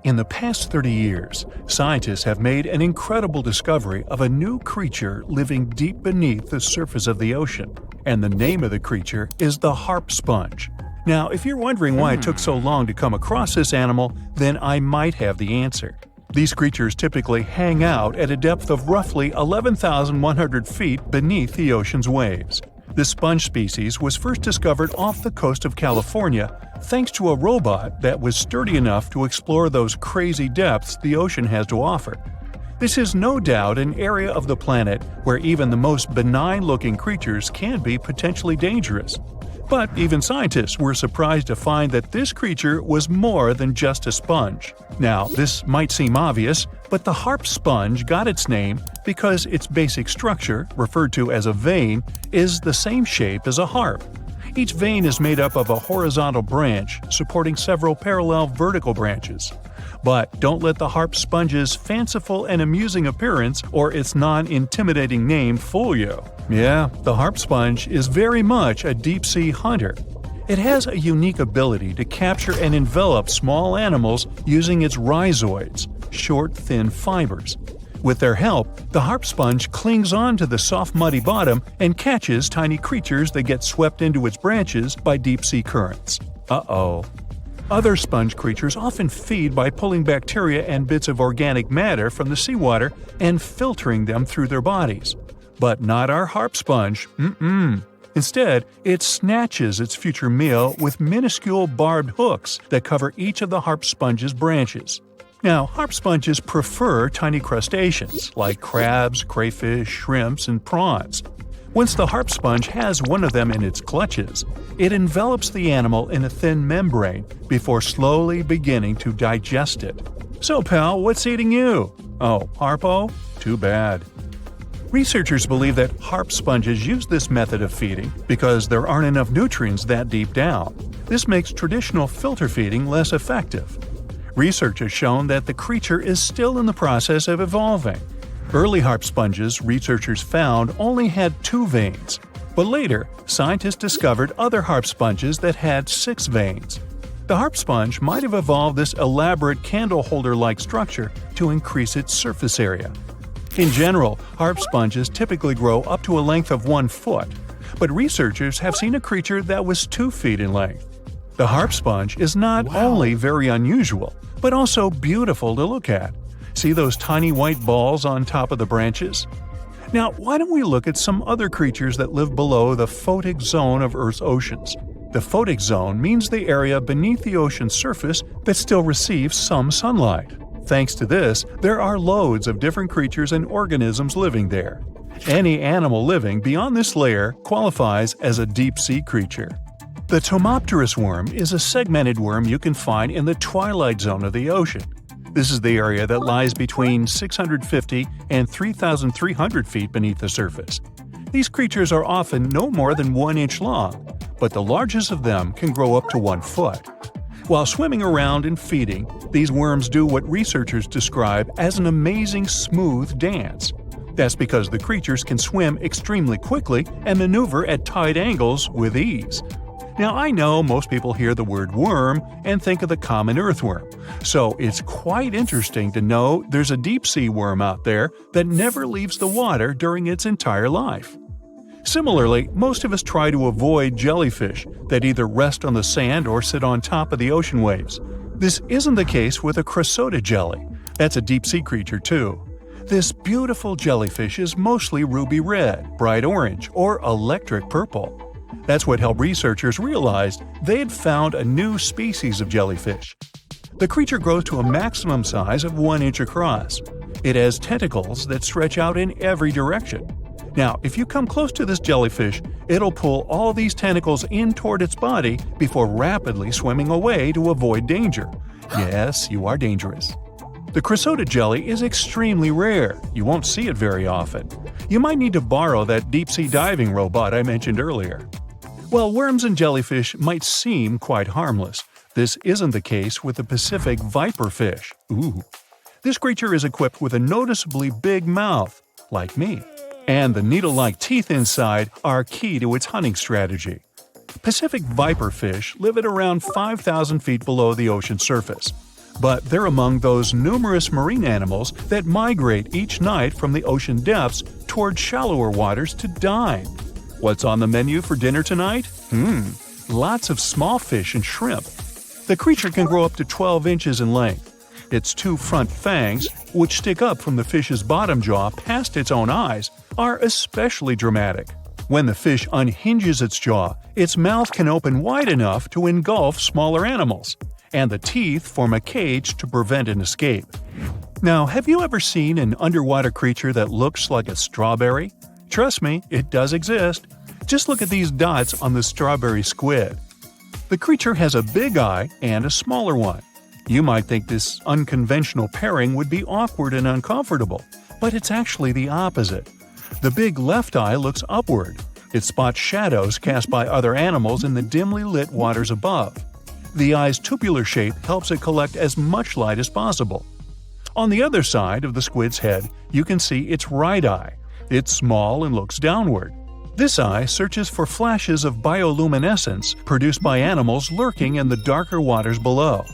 In the past 30 years, scientists have made an incredible discovery of a new creature living deep beneath the surface of the ocean, and the name of the creature is the harp sponge. Now, if you're wondering why it took so long to come across this animal, then I might have the answer. These creatures typically hang out at a depth of roughly 11,100 feet beneath the ocean's waves. This sponge species was first discovered off the coast of California thanks to a robot that was sturdy enough to explore those crazy depths the ocean has to offer. This is no doubt an area of the planet where even the most benign-looking creatures can be potentially dangerous. But even scientists were surprised to find that this creature was more than just a sponge. Now, this might seem obvious, but the harp sponge got its name because its basic structure, referred to as a vein, is the same shape as a harp. Each vein is made up of a horizontal branch supporting several parallel vertical branches. But don't let the harp sponge's fanciful and amusing appearance or its non-intimidating name fool you. Yeah, the harp sponge is very much a deep-sea hunter. It has a unique ability to capture and envelop small animals using its rhizoids, short, thin fibers. With their help, the harp sponge clings on to the soft muddy bottom and catches tiny creatures that get swept into its branches by deep-sea currents. Uh-oh. Other sponge creatures often feed by pulling bacteria and bits of organic matter from the seawater and filtering them through their bodies. But not our harp sponge. Instead, it snatches its future meal with minuscule barbed hooks that cover each of the harp sponge's branches. Now, harp sponges prefer tiny crustaceans like crabs, crayfish, shrimps, and prawns. Once the harp sponge has one of them in its clutches, it envelops the animal in a thin membrane before slowly beginning to digest it. So, pal, what's eating you? Oh, Harpo? Too bad. Researchers believe that harp sponges use this method of feeding because there aren't enough nutrients that deep down. This makes traditional filter feeding less effective. Research has shown that the creature is still in the process of evolving. Early harp sponges researchers found only had 2 veins, but later scientists discovered other harp sponges that had 6 veins. The harp sponge might have evolved this elaborate candle holder-like structure to increase its surface area. In general, harp sponges typically grow up to a length of 1 foot, but researchers have seen a creature that was 2 feet in length. The harp sponge is not only very unusual, but also beautiful to look at. See those tiny white balls on top of the branches? Now, why don't we look at some other creatures that live below the photic zone of Earth's oceans? The photic zone means the area beneath the ocean's surface that still receives some sunlight. Thanks to this, there are loads of different creatures and organisms living there. Any animal living beyond this layer qualifies as a deep-sea creature. The Tomopterus worm is a segmented worm you can find in the twilight zone of the ocean. This is the area that lies between 650 and 3,300 feet beneath the surface. These creatures are often no more than 1 inch long, but the largest of them can grow up to 1 foot. While swimming around and feeding, these worms do what researchers describe as an amazing smooth dance. That's because the creatures can swim extremely quickly and maneuver at tight angles with ease. Now, I know most people hear the word worm and think of the common earthworm, so it's quite interesting to know there's a deep-sea worm out there that never leaves the water during its entire life. Similarly, most of us try to avoid jellyfish that either rest on the sand or sit on top of the ocean waves. This isn't the case with a chrysota jelly. That's a deep-sea creature too. This beautiful jellyfish is mostly ruby red, bright orange, or electric purple. That's what helped researchers realize they had found a new species of jellyfish. The creature grows to a maximum size of 1 inch across. It has tentacles that stretch out in every direction. Now, if you come close to this jellyfish, it'll pull all these tentacles in toward its body before rapidly swimming away to avoid danger. Yes, you are dangerous. The chrysota jelly is extremely rare. You won't see it very often. You might need to borrow that deep-sea diving robot I mentioned earlier. While worms and jellyfish might seem quite harmless, this isn't the case with the Pacific viperfish. Ooh. This creature is equipped with a noticeably big mouth, like me, and the needle-like teeth inside are key to its hunting strategy. Pacific viperfish live at around 5,000 feet below the ocean surface. but they're among those numerous marine animals that migrate each night from the ocean depths toward shallower waters to dine. What's on the menu for dinner tonight? Lots of small fish and shrimp. The creature can grow up to 12 inches in length. Its two front fangs, which stick up from the fish's bottom jaw past its own eyes, are especially dramatic. When the fish unhinges its jaw, its mouth can open wide enough to engulf smaller animals, and the teeth form a cage to prevent an escape. Now, have you ever seen an underwater creature that looks like a strawberry? Trust me, it does exist. Just look at these dots on the strawberry squid. The creature has a big eye and a smaller one. You might think this unconventional pairing would be awkward and uncomfortable, but it's actually the opposite. The big left eye looks upward. It spots shadows cast by other animals in the dimly lit waters above. The eye's tubular shape helps it collect as much light as possible. On the other side of the squid's head, you can see its right eye. It's small and looks downward. This eye searches for flashes of bioluminescence produced by animals lurking in the darker waters below.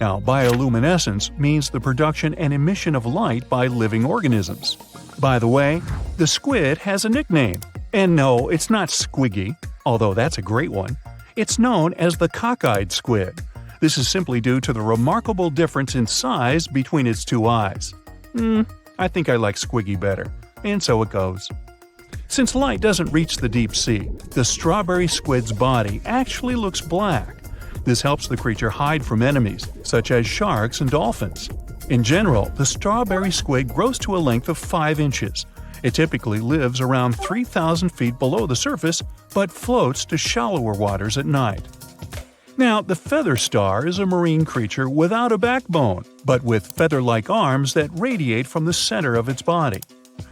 Now, bioluminescence means the production and emission of light by living organisms. By the way, the squid has a nickname. And no, it's not Squiggy, although that's a great one. It's known as the cockeyed squid. This is simply due to the remarkable difference in size between its two eyes. I think I like Squiggy better, and so it goes. Since light doesn't reach the deep sea, the strawberry squid's body actually looks black. This helps the creature hide from enemies, such as sharks and dolphins. In general, the strawberry squid grows to a length of 5 inches. It typically lives around 3,000 feet below the surface, but floats to shallower waters at night. Now, the feather star is a marine creature without a backbone, but with feather-like arms that radiate from the center of its body.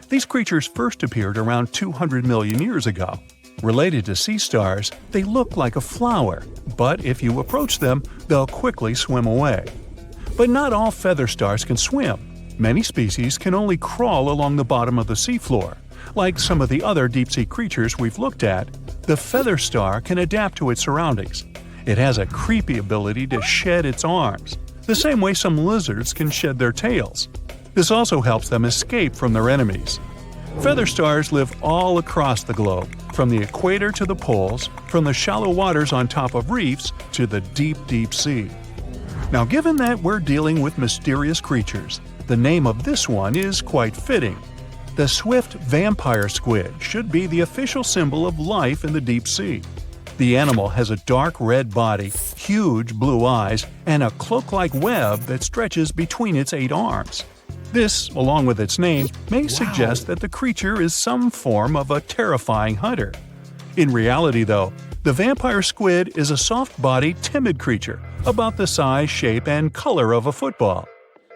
These creatures first appeared around 200 million years ago. Related to sea stars, they look like a flower, but if you approach them, they'll quickly swim away. But not all feather stars can swim. Many species can only crawl along the bottom of the seafloor. Like some of the other deep-sea creatures we've looked at, the feather star can adapt to its surroundings. It has a creepy ability to shed its arms, the same way some lizards can shed their tails. This also helps them escape from their enemies. Feather stars live all across the globe, from the equator to the poles, from the shallow waters on top of reefs to the deep, deep sea. Now, given that we're dealing with mysterious creatures, the name of this one is quite fitting. The swift vampire squid should be the official symbol of life in the deep sea. The animal has a dark red body, huge blue eyes, and a cloak-like web that stretches between its 8 arms. This, along with its name, may suggest that the creature is some form of a terrifying hunter. In reality, though, the vampire squid is a soft-bodied, timid creature, about the size, shape, and color of a football.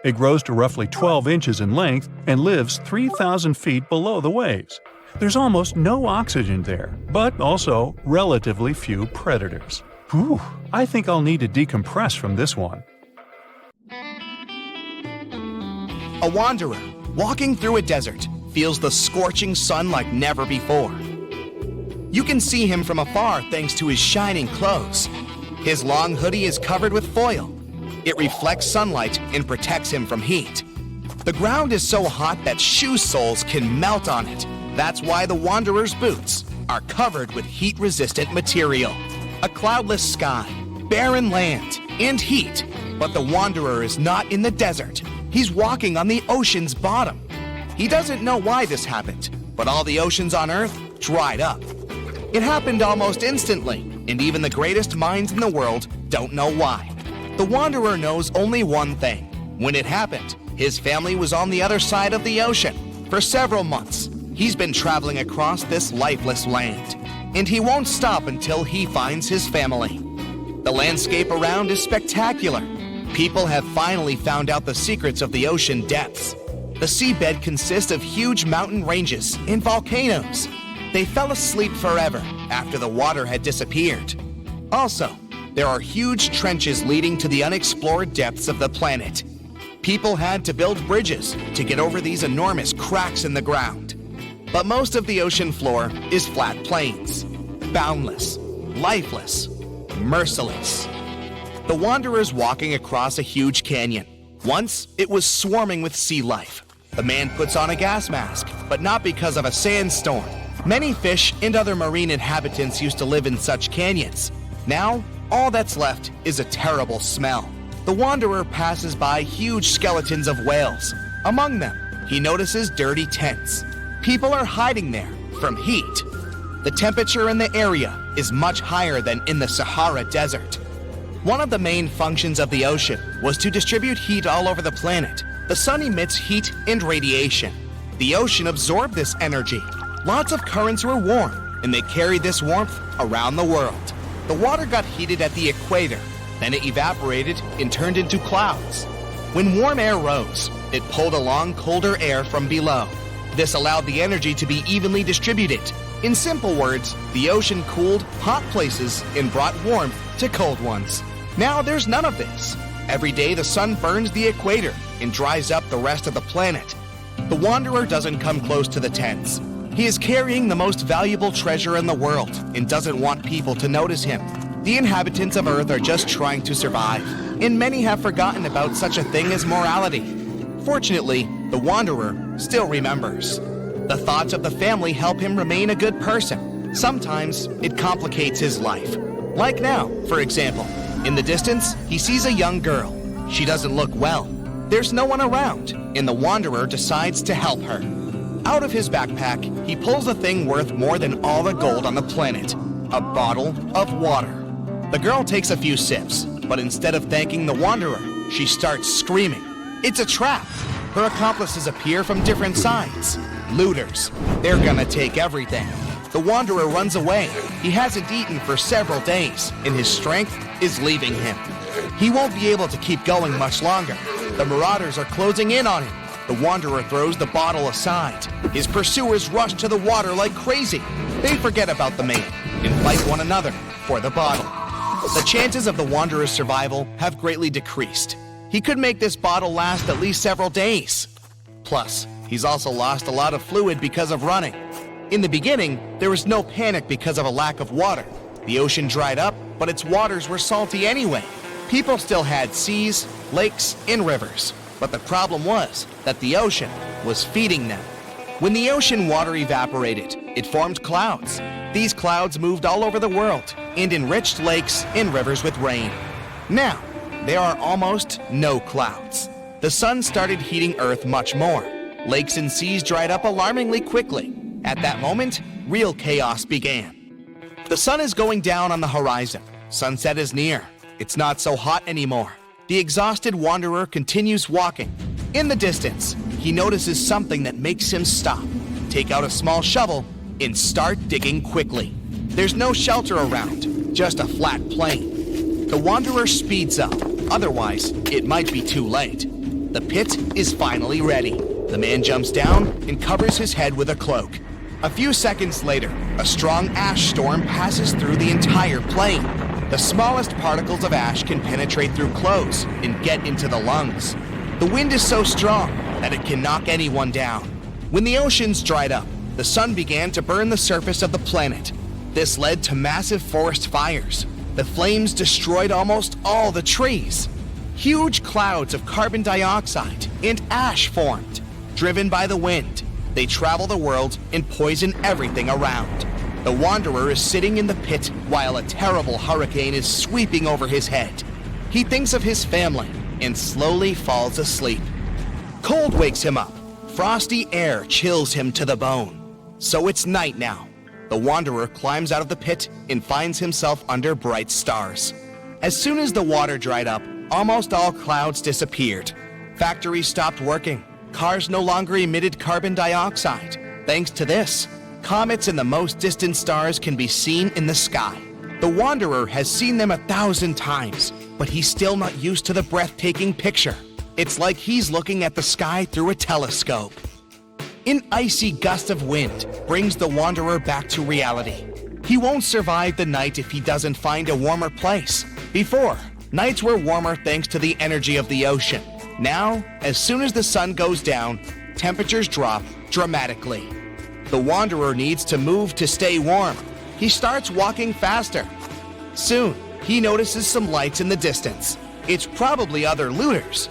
It grows to roughly 12 inches in length and lives 3,000 feet below the waves. There's almost no oxygen there, but also relatively few predators. Whew, I think I'll need to decompress from this one. A wanderer, walking through a desert, feels the scorching sun like never before. You can see him from afar thanks to his shining clothes. His long hoodie is covered with foil. It reflects sunlight and protects him from heat. The ground is so hot that shoe soles can melt on it. That's why the wanderer's boots are covered with heat-resistant material. A cloudless sky, barren land, and heat. But the wanderer is not in the desert. He's walking on the ocean's bottom. He doesn't know why this happened, but all the oceans on Earth dried up. It happened almost instantly, and even the greatest minds in the world don't know why. The wanderer knows only one thing. When it happened, his family was on the other side of the ocean. For several months, he's been traveling across this lifeless land, and he won't stop until he finds his family. The landscape around is spectacular. People have finally found out the secrets of the ocean depths. The seabed consists of huge mountain ranges and volcanoes. They fell asleep forever after the water had disappeared. Also, there are huge trenches leading to the unexplored depths of the planet. People had to build bridges to get over these enormous cracks in the ground. But most of the ocean floor is flat plains, boundless, lifeless, merciless. The wanderer's walking across a huge canyon. Once, it was swarming with sea life. The man puts on a gas mask, but not because of a sandstorm. Many fish and other marine inhabitants used to live in such canyons. Now, all that's left is a terrible smell. The wanderer passes by huge skeletons of whales. Among them, he notices dirty tents. People are hiding there from heat. The temperature in the area is much higher than in the Sahara Desert. One of the main functions of the ocean was to distribute heat all over the planet. The sun emits heat and radiation. The ocean absorbed this energy. Lots of currents were warm, and they carried this warmth around the world. The water got heated at the equator, then it evaporated and turned into clouds. When warm air rose, it pulled along colder air from below. This allowed the energy to be evenly distributed. In simple words, the ocean cooled hot places and brought warmth to cold ones. Now there's none of this. Every day the sun burns the equator and dries up the rest of the planet. The wanderer doesn't come close to the tents. He is carrying the most valuable treasure in the world and doesn't want people to notice him. The inhabitants of Earth are just trying to survive, and many have forgotten about such a thing as morality. Fortunately, the wanderer still remembers. The thoughts of the family help him remain a good person. Sometimes it complicates his life. Like now, for example. In the distance, he sees a young girl. She doesn't look well. There's no one around, and the wanderer decides to help her. Out of his backpack, he pulls a thing worth more than all the gold on the planet, a bottle of water. The girl takes a few sips, but instead of thanking the wanderer, she starts screaming. It's a trap. Her accomplices appear from different sides. Looters. They're gonna take everything. The wanderer runs away. He hasn't eaten for several days, and his strength is leaving him. He won't be able to keep going much longer. The marauders are closing in on him. The wanderer throws the bottle aside. His pursuers rush to the water like crazy. They forget about the man and fight one another for the bottle. The chances of the wanderer's survival have greatly decreased. He could make this bottle last at least several days. Plus, he's also lost a lot of fluid because of running. In the beginning, there was no panic because of a lack of water. The ocean dried up, but its waters were salty anyway. People still had seas, lakes, and rivers. But the problem was that the ocean was feeding them. When the ocean water evaporated, it formed clouds. These clouds moved all over the world and enriched lakes and rivers with rain. Now, there are almost no clouds. The sun started heating Earth much more. Lakes and seas dried up alarmingly quickly. At that moment, real chaos began. The sun is going down on the horizon. Sunset is near. It's not so hot anymore. The exhausted wanderer continues walking. In the distance, he notices something that makes him stop, take out a small shovel, and start digging quickly. There's no shelter around, just a flat plain. The wanderer speeds up, otherwise it might be too late. The pit is finally ready. The man jumps down and covers his head with a cloak. A few seconds later, a strong ash storm passes through the entire plain. The smallest particles of ash can penetrate through clothes and get into the lungs. The wind is so strong that it can knock anyone down. When the oceans dried up, the sun began to burn the surface of the planet. This led to massive forest fires. The flames destroyed almost all the trees. Huge clouds of carbon dioxide and ash formed. Driven by the wind, they travel the world and poison everything around. The wanderer is sitting in the pit while a terrible hurricane is sweeping over his head. He thinks of his family and slowly falls asleep. Cold wakes him up. Frosty air chills him to the bone. So it's night now. The wanderer climbs out of the pit and finds himself under bright stars. As soon as the water dried up, almost all clouds disappeared. Factories stopped working. Cars no longer emitted carbon dioxide. Thanks to this, comets and the most distant stars can be seen in the sky. The wanderer has seen them 1,000 times, but he's still not used to the breathtaking picture. It's like he's looking at the sky through a telescope. An icy gust of wind brings the wanderer back to reality. He won't survive the night if he doesn't find a warmer place. Before, nights were warmer thanks to the energy of the ocean. Now, as soon as the sun goes down, temperatures drop dramatically. The wanderer needs to move to stay warm. He starts walking faster. Soon, he notices some lights in the distance. It's probably other looters.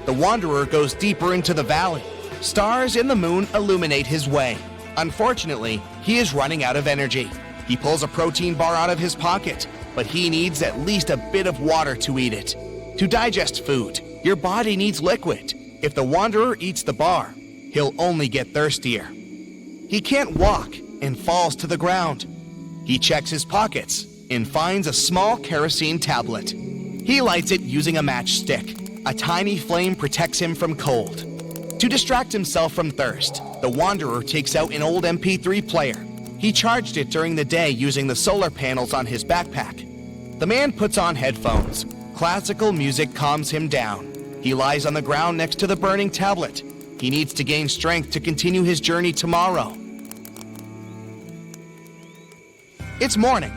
The wanderer goes deeper into the valley. Stars and the moon illuminate his way. Unfortunately, he is running out of energy. He pulls a protein bar out of his pocket, but he needs at least a bit of water to eat it. To digest food, your body needs liquid. If the wanderer eats the bar, he'll only get thirstier. He can't walk and falls to the ground. He checks his pockets and finds a small kerosene tablet. He lights it using a matchstick. A tiny flame protects him from cold. To distract himself from thirst, the wanderer takes out an old MP3 player. He charged it during the day using the solar panels on his backpack. The man puts on headphones. Classical music calms him down. He lies on the ground next to the burning tablet. He needs to gain strength to continue his journey tomorrow. It's morning.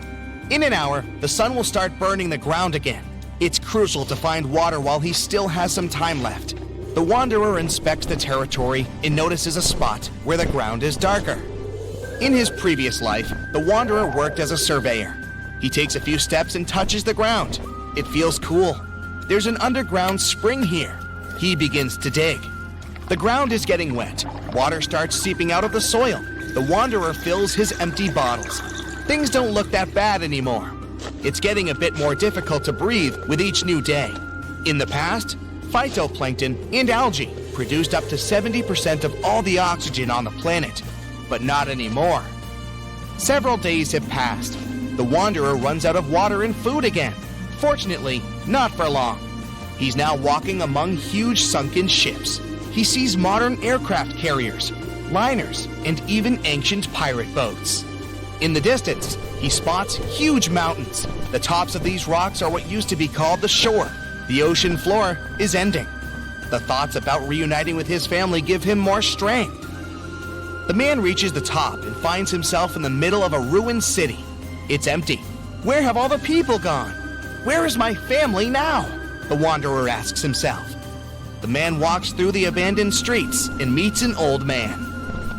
In an hour, the sun will start burning the ground again. It's crucial to find water while he still has some time left. The wanderer inspects the territory and notices a spot where the ground is darker. In his previous life, the wanderer worked as a surveyor. He takes a few steps and touches the ground. It feels cool. There's an underground spring here. He begins to dig. The ground is getting wet. Water starts seeping out of the soil. The wanderer fills his empty bottles. Things don't look that bad anymore. It's getting a bit more difficult to breathe with each new day. In the past, phytoplankton and algae produced up to 70% of all the oxygen on the planet, but not anymore. Several days have passed. The wanderer runs out of water and food again. Fortunately, not for long. He's now walking among huge sunken ships. He sees modern aircraft carriers, liners, and even ancient pirate boats. In the distance, he spots huge mountains. The tops of these rocks are what used to be called the shore. The ocean floor is ending. The thoughts about reuniting with his family give him more strength. The man reaches the top and finds himself in the middle of a ruined city. It's empty. Where have all the people gone? Where is my family now? The wanderer asks himself. The man walks through the abandoned streets and meets an old man.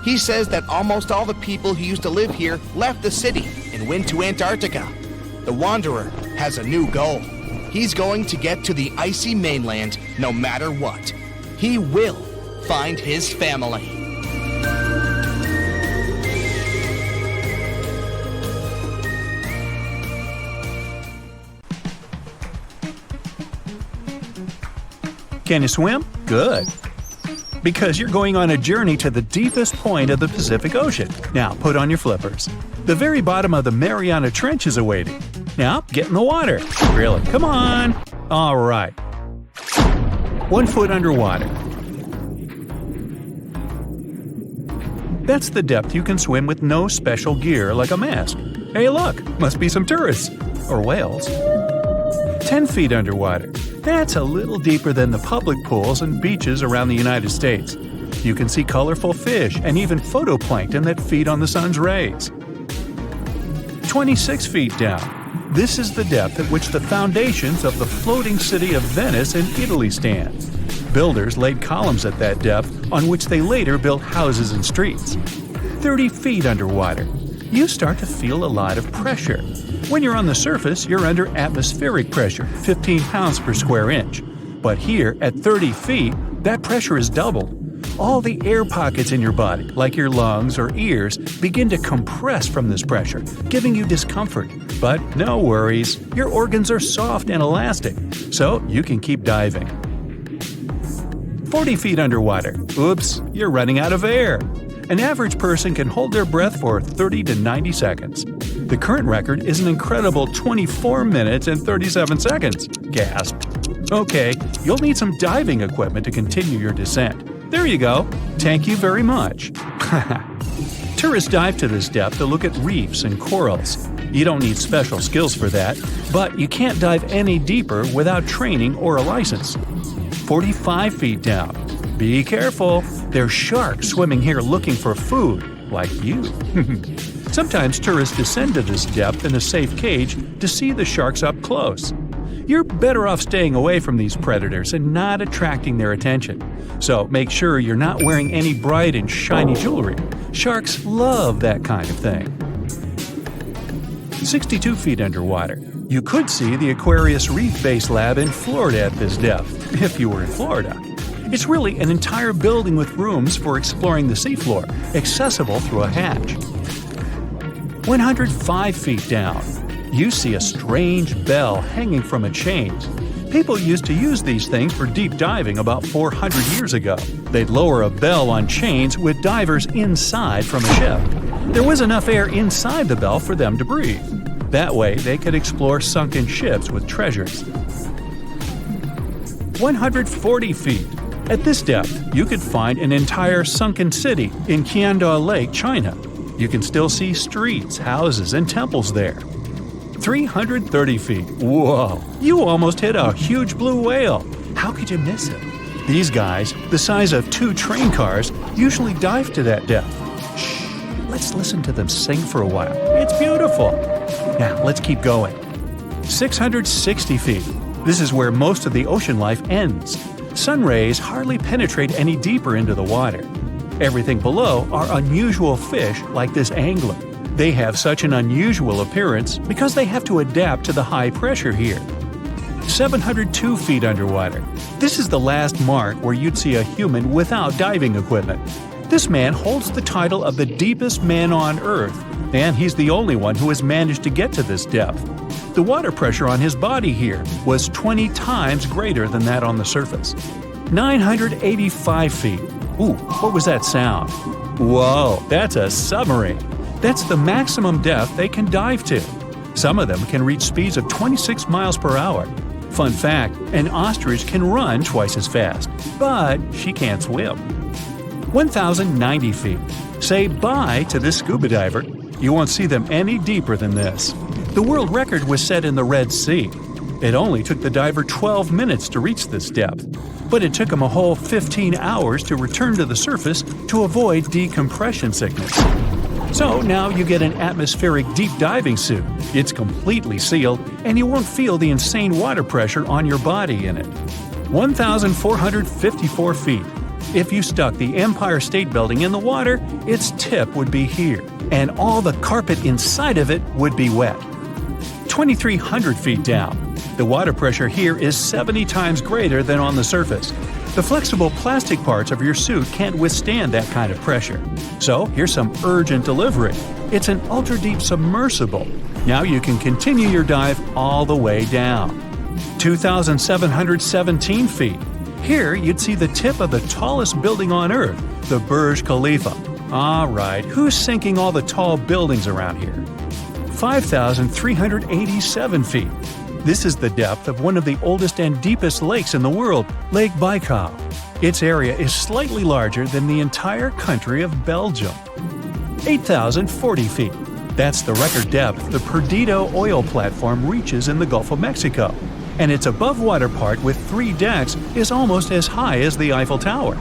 He says that almost all the people who used to live here left the city and went to Antarctica. The wanderer has a new goal. He's going to get to the icy mainland no matter what. He will find his family. Can you swim? Good. Because you're going on a journey to the deepest point of the Pacific Ocean. Now put on your flippers. The very bottom of the Mariana Trench is awaiting. Now get in the water. Really, come on. All right. 1 foot underwater. That's the depth you can swim with no special gear like a mask. Hey look, must be some tourists. Or whales. 10 feet underwater. That's a little deeper than the public pools and beaches around the United States. You can see colorful fish and even phytoplankton that feed on the sun's rays. 26 feet down. This is the depth at which the foundations of the floating city of Venice in Italy stand. Builders laid columns at that depth on which they later built houses and streets. 30 feet underwater. You start to feel a lot of pressure. When you're on the surface, you're under atmospheric pressure, 15 pounds per square inch. But here, at 30 feet, that pressure is doubled. All the air pockets in your body, like your lungs or ears, begin to compress from this pressure, giving you discomfort. But no worries, your organs are soft and elastic, so you can keep diving. 40 feet underwater. Oops, you're running out of air. An average person can hold their breath for 30 to 90 seconds. The current record is an incredible 24 minutes and 37 seconds. Gasp. Okay, you'll need some diving equipment to continue your descent. There you go. Thank you very much. Tourists dive to this depth to look at reefs and corals. You don't need special skills for that, but you can't dive any deeper without training or a license. 45 feet down. Be careful. There's sharks swimming here looking for food, like you. Sometimes tourists descend to this depth in a safe cage to see the sharks up close. You're better off staying away from these predators and not attracting their attention. So make sure you're not wearing any bright and shiny jewelry. Sharks love that kind of thing. 62 feet underwater. You could see the Aquarius Reef Base Lab in Florida at this depth, if you were in Florida. It's really an entire building with rooms for exploring the seafloor, accessible through a hatch. 105 feet down, you see a strange bell hanging from a chain. People used to use these things for deep diving about 400 years ago. They'd lower a bell on chains with divers inside from a ship. There was enough air inside the bell for them to breathe. That way, they could explore sunken ships with treasures. 140 feet. At this depth, you could find an entire sunken city in Qianda Lake, China. You can still see streets, houses, and temples there. 330 feet. Whoa! You almost hit a huge blue whale. How could you miss it? These guys, the size of 2 train cars, usually dive to that depth. Shh! Let's listen to them sing for a while. It's beautiful. Now, let's keep going. 660 feet. This is where most of the ocean life ends. Sun rays hardly penetrate any deeper into the water. Everything below are unusual fish like this angler. They have such an unusual appearance because they have to adapt to the high pressure here. 702 feet underwater. This is the last mark where you'd see a human without diving equipment. This man holds the title of the deepest man on Earth, and he's the only one who has managed to get to this depth. The water pressure on his body here was 20 times greater than that on the surface. 985 feet. Ooh, what was that sound? Whoa, that's a submarine. That's the maximum depth they can dive to. Some of them can reach speeds of 26 miles per hour. Fun fact, an ostrich can run twice as fast, but she can't swim. 1,090 feet. Say bye to this scuba diver. You won't see them any deeper than this. The world record was set in the Red Sea. It only took the diver 12 minutes to reach this depth, but it took him a whole 15 hours to return to the surface to avoid decompression sickness. So now you get an atmospheric deep diving suit. It's completely sealed, and you won't feel the insane water pressure on your body in it. 1,454 feet. If you stuck the Empire State Building in the water, its tip would be here, and all the carpet inside of it would be wet. 2,300 feet down. The water pressure here is 70 times greater than on the surface. The flexible plastic parts of your suit can't withstand that kind of pressure. So here's some urgent delivery. It's an ultra-deep submersible. Now you can continue your dive all the way down. 2,717 feet. Here you'd see the tip of the tallest building on Earth, the Burj Khalifa. Alright, who's sinking all the tall buildings around here? 5,387 feet. This is the depth of one of the oldest and deepest lakes in the world, Lake Baikal. Its area is slightly larger than the entire country of Belgium. 8,040 feet. That's the record depth the Perdido oil platform reaches in the Gulf of Mexico, and its above-water part with 3 decks is almost as high as the Eiffel Tower.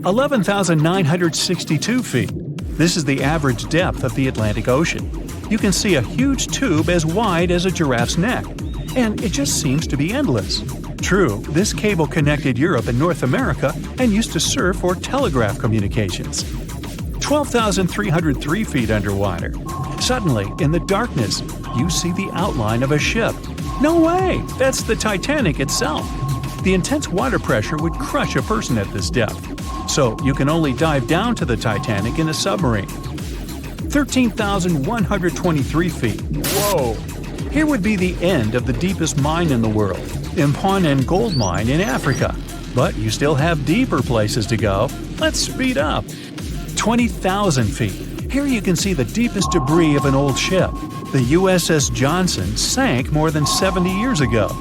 11,962 feet. This is the average depth of the Atlantic Ocean. You can see a huge tube as wide as a giraffe's neck, and it just seems to be endless. True, this cable connected Europe and North America and used to serve for telegraph communications. 12,303 feet underwater. Suddenly, in the darkness, you see the outline of a ship. No way! That's the Titanic itself. The intense water pressure would crush a person at this depth, so you can only dive down to the Titanic in a submarine. 13,123 feet. Whoa! Here would be the end of the deepest mine in the world, Imponen Gold Mine in Africa. But you still have deeper places to go. Let's speed up. 20,000 feet. Here you can see the deepest debris of an old ship. The USS Johnson sank more than 70 years ago.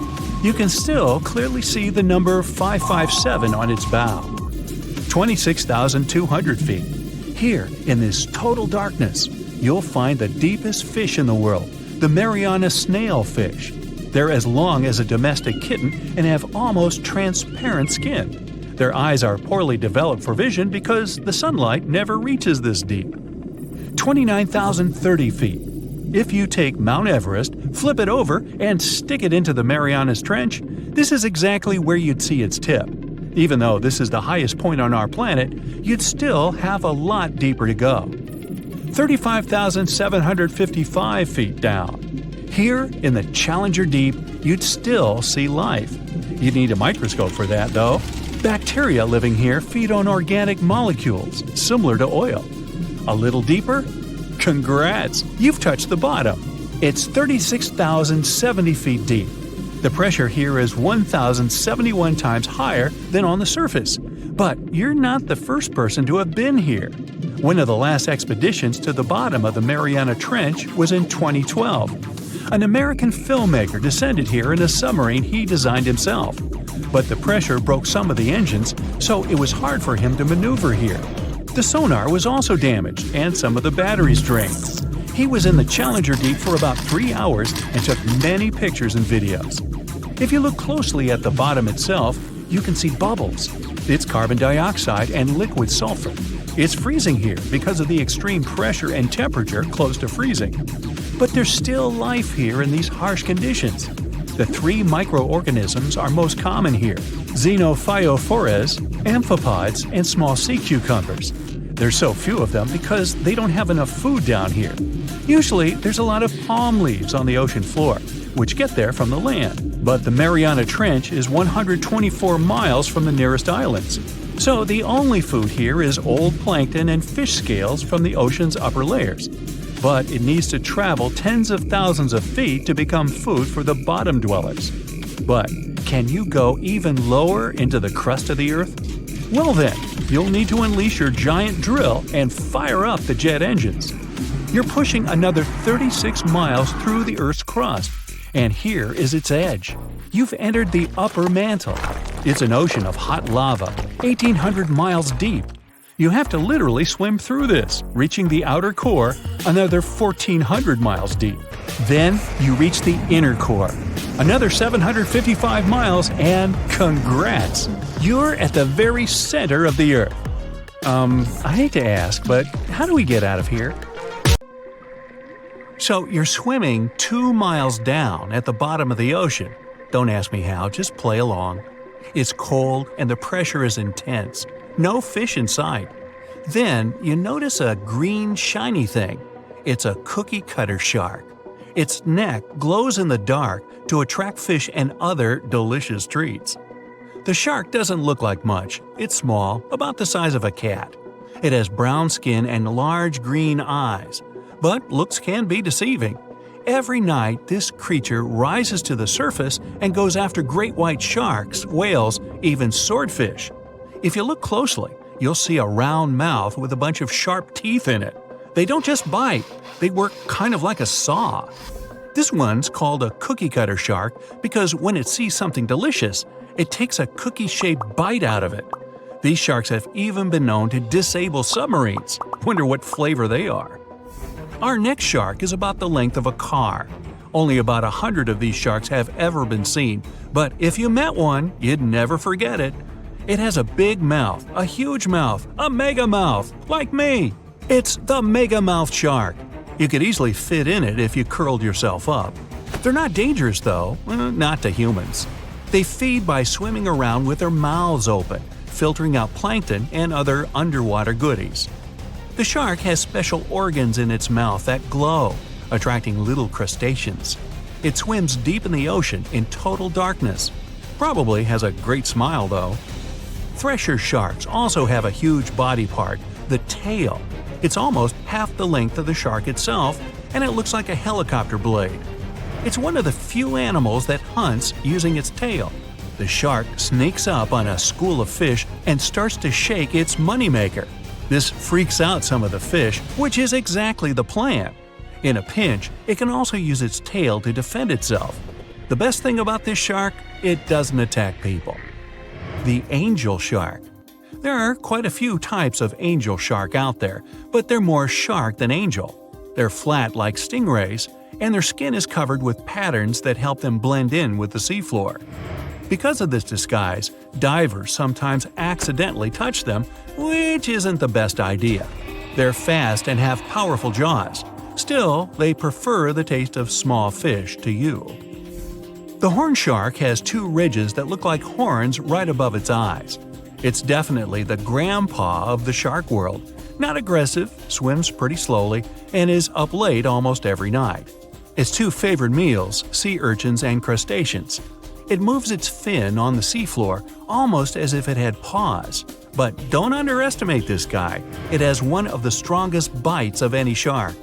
You can still clearly see the number 557 on its bow. 26,200 feet. Here, in this total darkness, you'll find the deepest fish in the world, the Mariana snailfish. They're as long as a domestic kitten and have almost transparent skin. Their eyes are poorly developed for vision because the sunlight never reaches this deep. 29,030 feet. If you take Mount Everest, flip it over, and stick it into the Marianas Trench, this is exactly where you'd see its tip. Even though this is the highest point on our planet, you'd still have a lot deeper to go. 35,755 feet down. Here, in the Challenger Deep, you'd still see life. You'd need a microscope for that, though. Bacteria living here feed on organic molecules, similar to oil. A little deeper? Congrats! You've touched the bottom. It's 36,070 feet deep. The pressure here is 1,071 times higher than on the surface. But you're not the first person to have been here. One of the last expeditions to the bottom of the Mariana Trench was in 2012. An American filmmaker descended here in a submarine he designed himself. But the pressure broke some of the engines, so it was hard for him to maneuver here. The sonar was also damaged, and some of the batteries drained. He was in the Challenger Deep for about 3 hours and took many pictures and videos. If you look closely at the bottom itself, you can see bubbles. It's carbon dioxide and liquid sulfur. It's freezing here because of the extreme pressure and temperature close to freezing. But there's still life here in these harsh conditions. The 3 microorganisms are most common here: xenophytophores, amphipods, and small sea cucumbers. There's so few of them because they don't have enough food down here. Usually, there's a lot of palm leaves on the ocean floor, which get there from the land. But the Mariana Trench is 124 miles from the nearest islands. So the only food here is old plankton and fish scales from the ocean's upper layers. But it needs to travel tens of thousands of feet to become food for the bottom dwellers. But can you go even lower into the crust of the Earth? Well then, you'll need to unleash your giant drill and fire up the jet engines. You're pushing another 36 miles through the Earth's crust, and here is its edge. You've entered the upper mantle. It's an ocean of hot lava, 1,800 miles deep. You have to literally swim through this, reaching the outer core, another 1,400 miles deep. Then you reach the inner core, another 755 miles, and congrats! You're at the very center of the Earth. I hate to ask, but how do we get out of here? So you're swimming 2 miles down at the bottom of the ocean. Don't ask me how, just play along. It's cold and the pressure is intense. No fish in sight. Then you notice a green shiny thing. It's a cookie cutter shark. Its neck glows in the dark to attract fish and other delicious treats. The shark doesn't look like much. It's small, about the size of a cat. It has brown skin and large green eyes. But looks can be deceiving. Every night, this creature rises to the surface and goes after great white sharks, whales, even swordfish. If you look closely, you'll see a round mouth with a bunch of sharp teeth in it. They don't just bite, they work kind of like a saw. This one's called a cookie cutter shark because when it sees something delicious, it takes a cookie-shaped bite out of it. These sharks have even been known to disable submarines. Wonder what flavor they are. Our next shark is about the length of a car. Only about 100 of these sharks have ever been seen, but if you met one, you'd never forget it. It has a big mouth, a huge mouth, a mega mouth, like me. It's the mega-mouthed shark. You could easily fit in it if you curled yourself up. They're not dangerous though, not to humans. They feed by swimming around with their mouths open, filtering out plankton and other underwater goodies. The shark has special organs in its mouth that glow, attracting little crustaceans. It swims deep in the ocean in total darkness. Probably has a great smile though. Thresher sharks also have a huge body part, the tail. It's almost half the length of the shark itself, and it looks like a helicopter blade. It's one of the few animals that hunts using its tail. The shark sneaks up on a school of fish and starts to shake its moneymaker. This freaks out some of the fish, which is exactly the plan. In a pinch, it can also use its tail to defend itself. The best thing about this shark, it doesn't attack people. The angel shark. There are quite a few types of angel shark out there, but they're more shark than angel. They're flat like stingrays, and their skin is covered with patterns that help them blend in with the seafloor. Because of this disguise, divers sometimes accidentally touch them, which isn't the best idea. They're fast and have powerful jaws. Still, they prefer the taste of small fish to you. The horn shark has 2 ridges that look like horns right above its eyes. It's definitely the grandpa of the shark world. Not aggressive, swims pretty slowly, and is up late almost every night. Its two favorite meals, sea urchins and crustaceans. It moves its fin on the seafloor almost as if it had paws. But don't underestimate this guy. It has one of the strongest bites of any shark.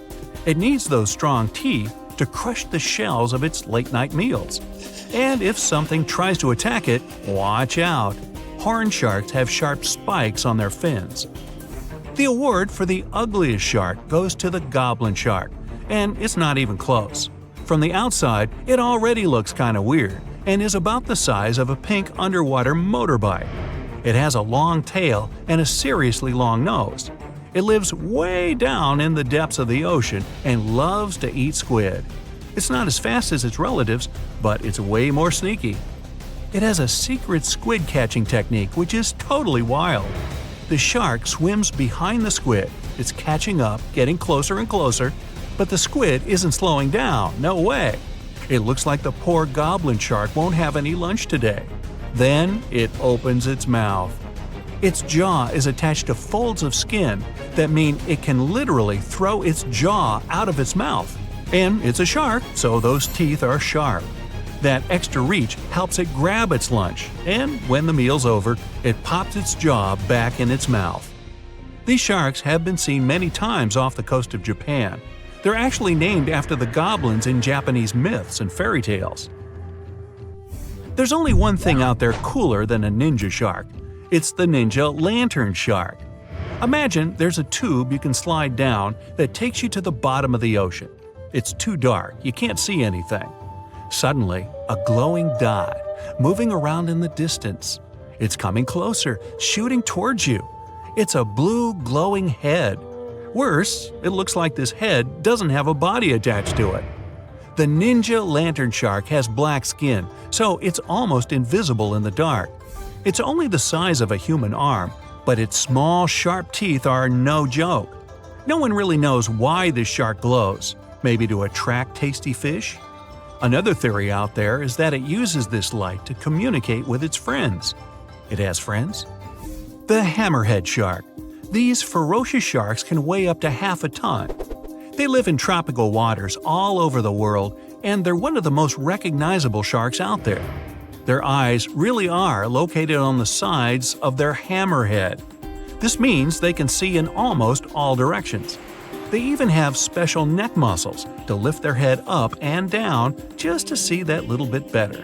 It needs those strong teeth to crush the shells of its late-night meals. And if something tries to attack it, watch out. Horned sharks have sharp spikes on their fins. The award for the ugliest shark goes to the goblin shark, and it's not even close. From the outside, it already looks kinda weird and is about the size of a pink underwater motorbike. It has a long tail and a seriously long nose. It lives way down in the depths of the ocean and loves to eat squid. It's not as fast as its relatives, but it's way more sneaky. It has a secret squid catching technique which is totally wild. The shark swims behind the squid. It's catching up, getting closer and closer, but the squid isn't slowing down, no way. It looks like the poor goblin shark won't have any lunch today. Then it opens its mouth. Its jaw is attached to folds of skin that mean it can literally throw its jaw out of its mouth. And it's a shark, so those teeth are sharp. That extra reach helps it grab its lunch, and when the meal's over, it pops its jaw back in its mouth. These sharks have been seen many times off the coast of Japan. They're actually named after the goblins in Japanese myths and fairy tales. There's only one thing out there cooler than a ninja shark. It's the ninja lantern shark. Imagine there's a tube you can slide down that takes you to the bottom of the ocean. It's too dark, you can't see anything. Suddenly, a glowing dot, moving around in the distance. It's coming closer, shooting towards you. It's a blue glowing head. Worse, it looks like this head doesn't have a body attached to it. The ninja lantern shark has black skin, so it's almost invisible in the dark. It's only the size of a human arm, but its small, sharp teeth are no joke. No one really knows why this shark glows. Maybe to attract tasty fish? Another theory out there is that it uses this light to communicate with its friends. It has friends? The hammerhead shark. These ferocious sharks can weigh up to half a ton. They live in tropical waters all over the world, and they're one of the most recognizable sharks out there. Their eyes really are located on the sides of their hammerhead. This means they can see in almost all directions. They even have special neck muscles to lift their head up and down just to see that little bit better.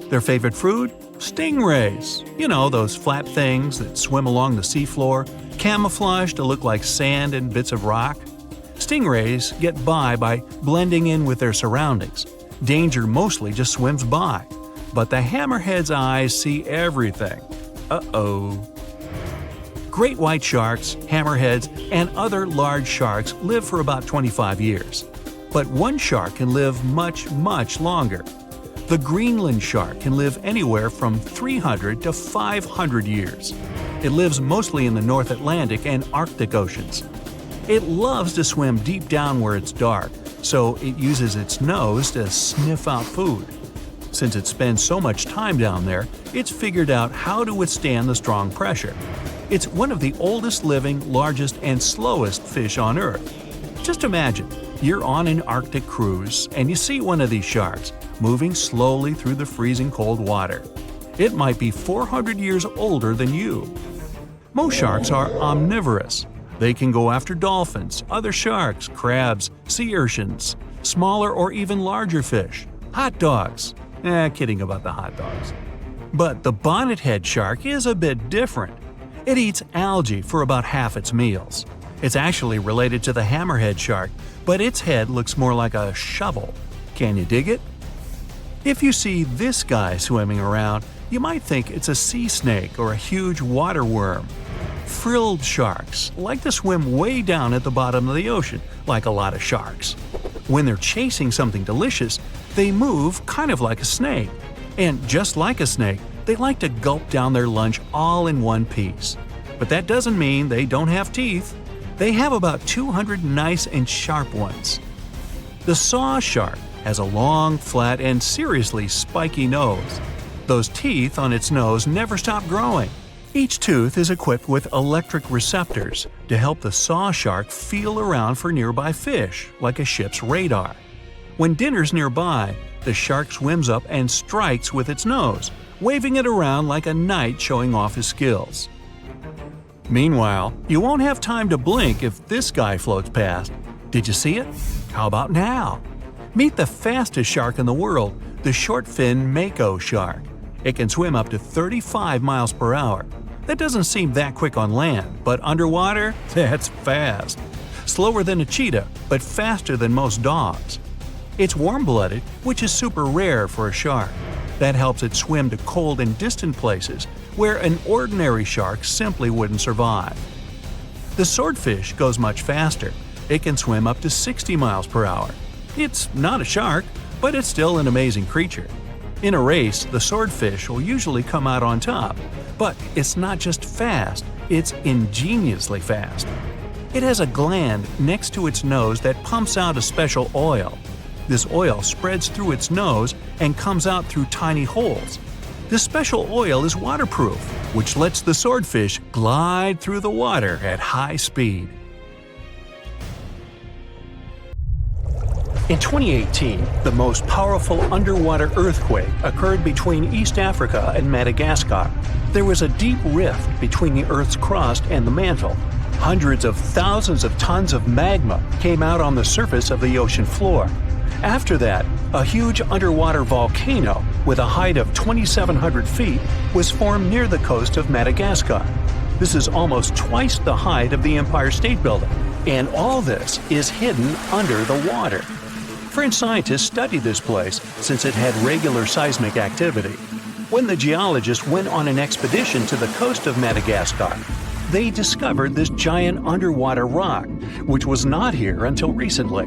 Their favorite food? Stingrays. You know, those flat things that swim along the seafloor, camouflaged to look like sand and bits of rock. Stingrays get by blending in with their surroundings. Danger mostly just swims by. But the hammerhead's eyes see everything. Uh-oh. Great white sharks, hammerheads, and other large sharks live for about 25 years. But one shark can live much, much longer. The Greenland shark can live anywhere from 300 to 500 years. It lives mostly in the North Atlantic and Arctic oceans. It loves to swim deep down where it's dark, so it uses its nose to sniff out food. Since it spends so much time down there, it's figured out how to withstand the strong pressure. It's one of the oldest living, largest, and slowest fish on Earth. Just imagine, you're on an Arctic cruise and you see one of these sharks moving slowly through the freezing cold water. It might be 400 years older than you. Most sharks are omnivorous. They can go after dolphins, other sharks, crabs, sea urchins, smaller or even larger fish, hot dogs. Kidding about the hot dogs. But the bonnethead shark is a bit different. It eats algae for about half its meals. It's actually related to the hammerhead shark, but its head looks more like a shovel. Can you dig it? If you see this guy swimming around, you might think it's a sea snake or a huge water worm. Frilled sharks like to swim way down at the bottom of the ocean, like a lot of sharks. When they're chasing something delicious, they move kind of like a snake. And just like a snake, they like to gulp down their lunch all in one piece. But that doesn't mean they don't have teeth. They have about 200 nice and sharp ones. The saw shark has a long, flat, and seriously spiky nose. Those teeth on its nose never stop growing. Each tooth is equipped with electric receptors to help the saw shark feel around for nearby fish, like a ship's radar. When dinner's nearby, the shark swims up and strikes with its nose, waving it around like a knight showing off his skills. Meanwhile, you won't have time to blink if this guy floats past. Did you see it? How about now? Meet the fastest shark in the world, the short-fin mako shark. It can swim up to 35 miles per hour. That doesn't seem that quick on land, but underwater, that's fast. Slower than a cheetah, but faster than most dogs. It's warm-blooded, which is super rare for a shark. That helps it swim to cold and distant places where an ordinary shark simply wouldn't survive. The swordfish goes much faster. It can swim up to 60 miles per hour. It's not a shark, but it's still an amazing creature. In a race, the swordfish will usually come out on top, but it's not just fast, it's ingeniously fast. It has a gland next to its nose that pumps out a special oil. This oil spreads through its nose and comes out through tiny holes. This special oil is waterproof, which lets the swordfish glide through the water at high speed. In 2018, the most powerful underwater earthquake occurred between East Africa and Madagascar. There was a deep rift between the Earth's crust and the mantle. Hundreds of thousands of tons of magma came out on the surface of the ocean floor. After that, a huge underwater volcano with a height of 2,700 feet was formed near the coast of Madagascar. This is almost twice the height of the Empire State Building, and all this is hidden under the water. French scientists studied this place since it had regular seismic activity. When the geologists went on an expedition to the coast of Madagascar, they discovered this giant underwater rock, which was not here until recently.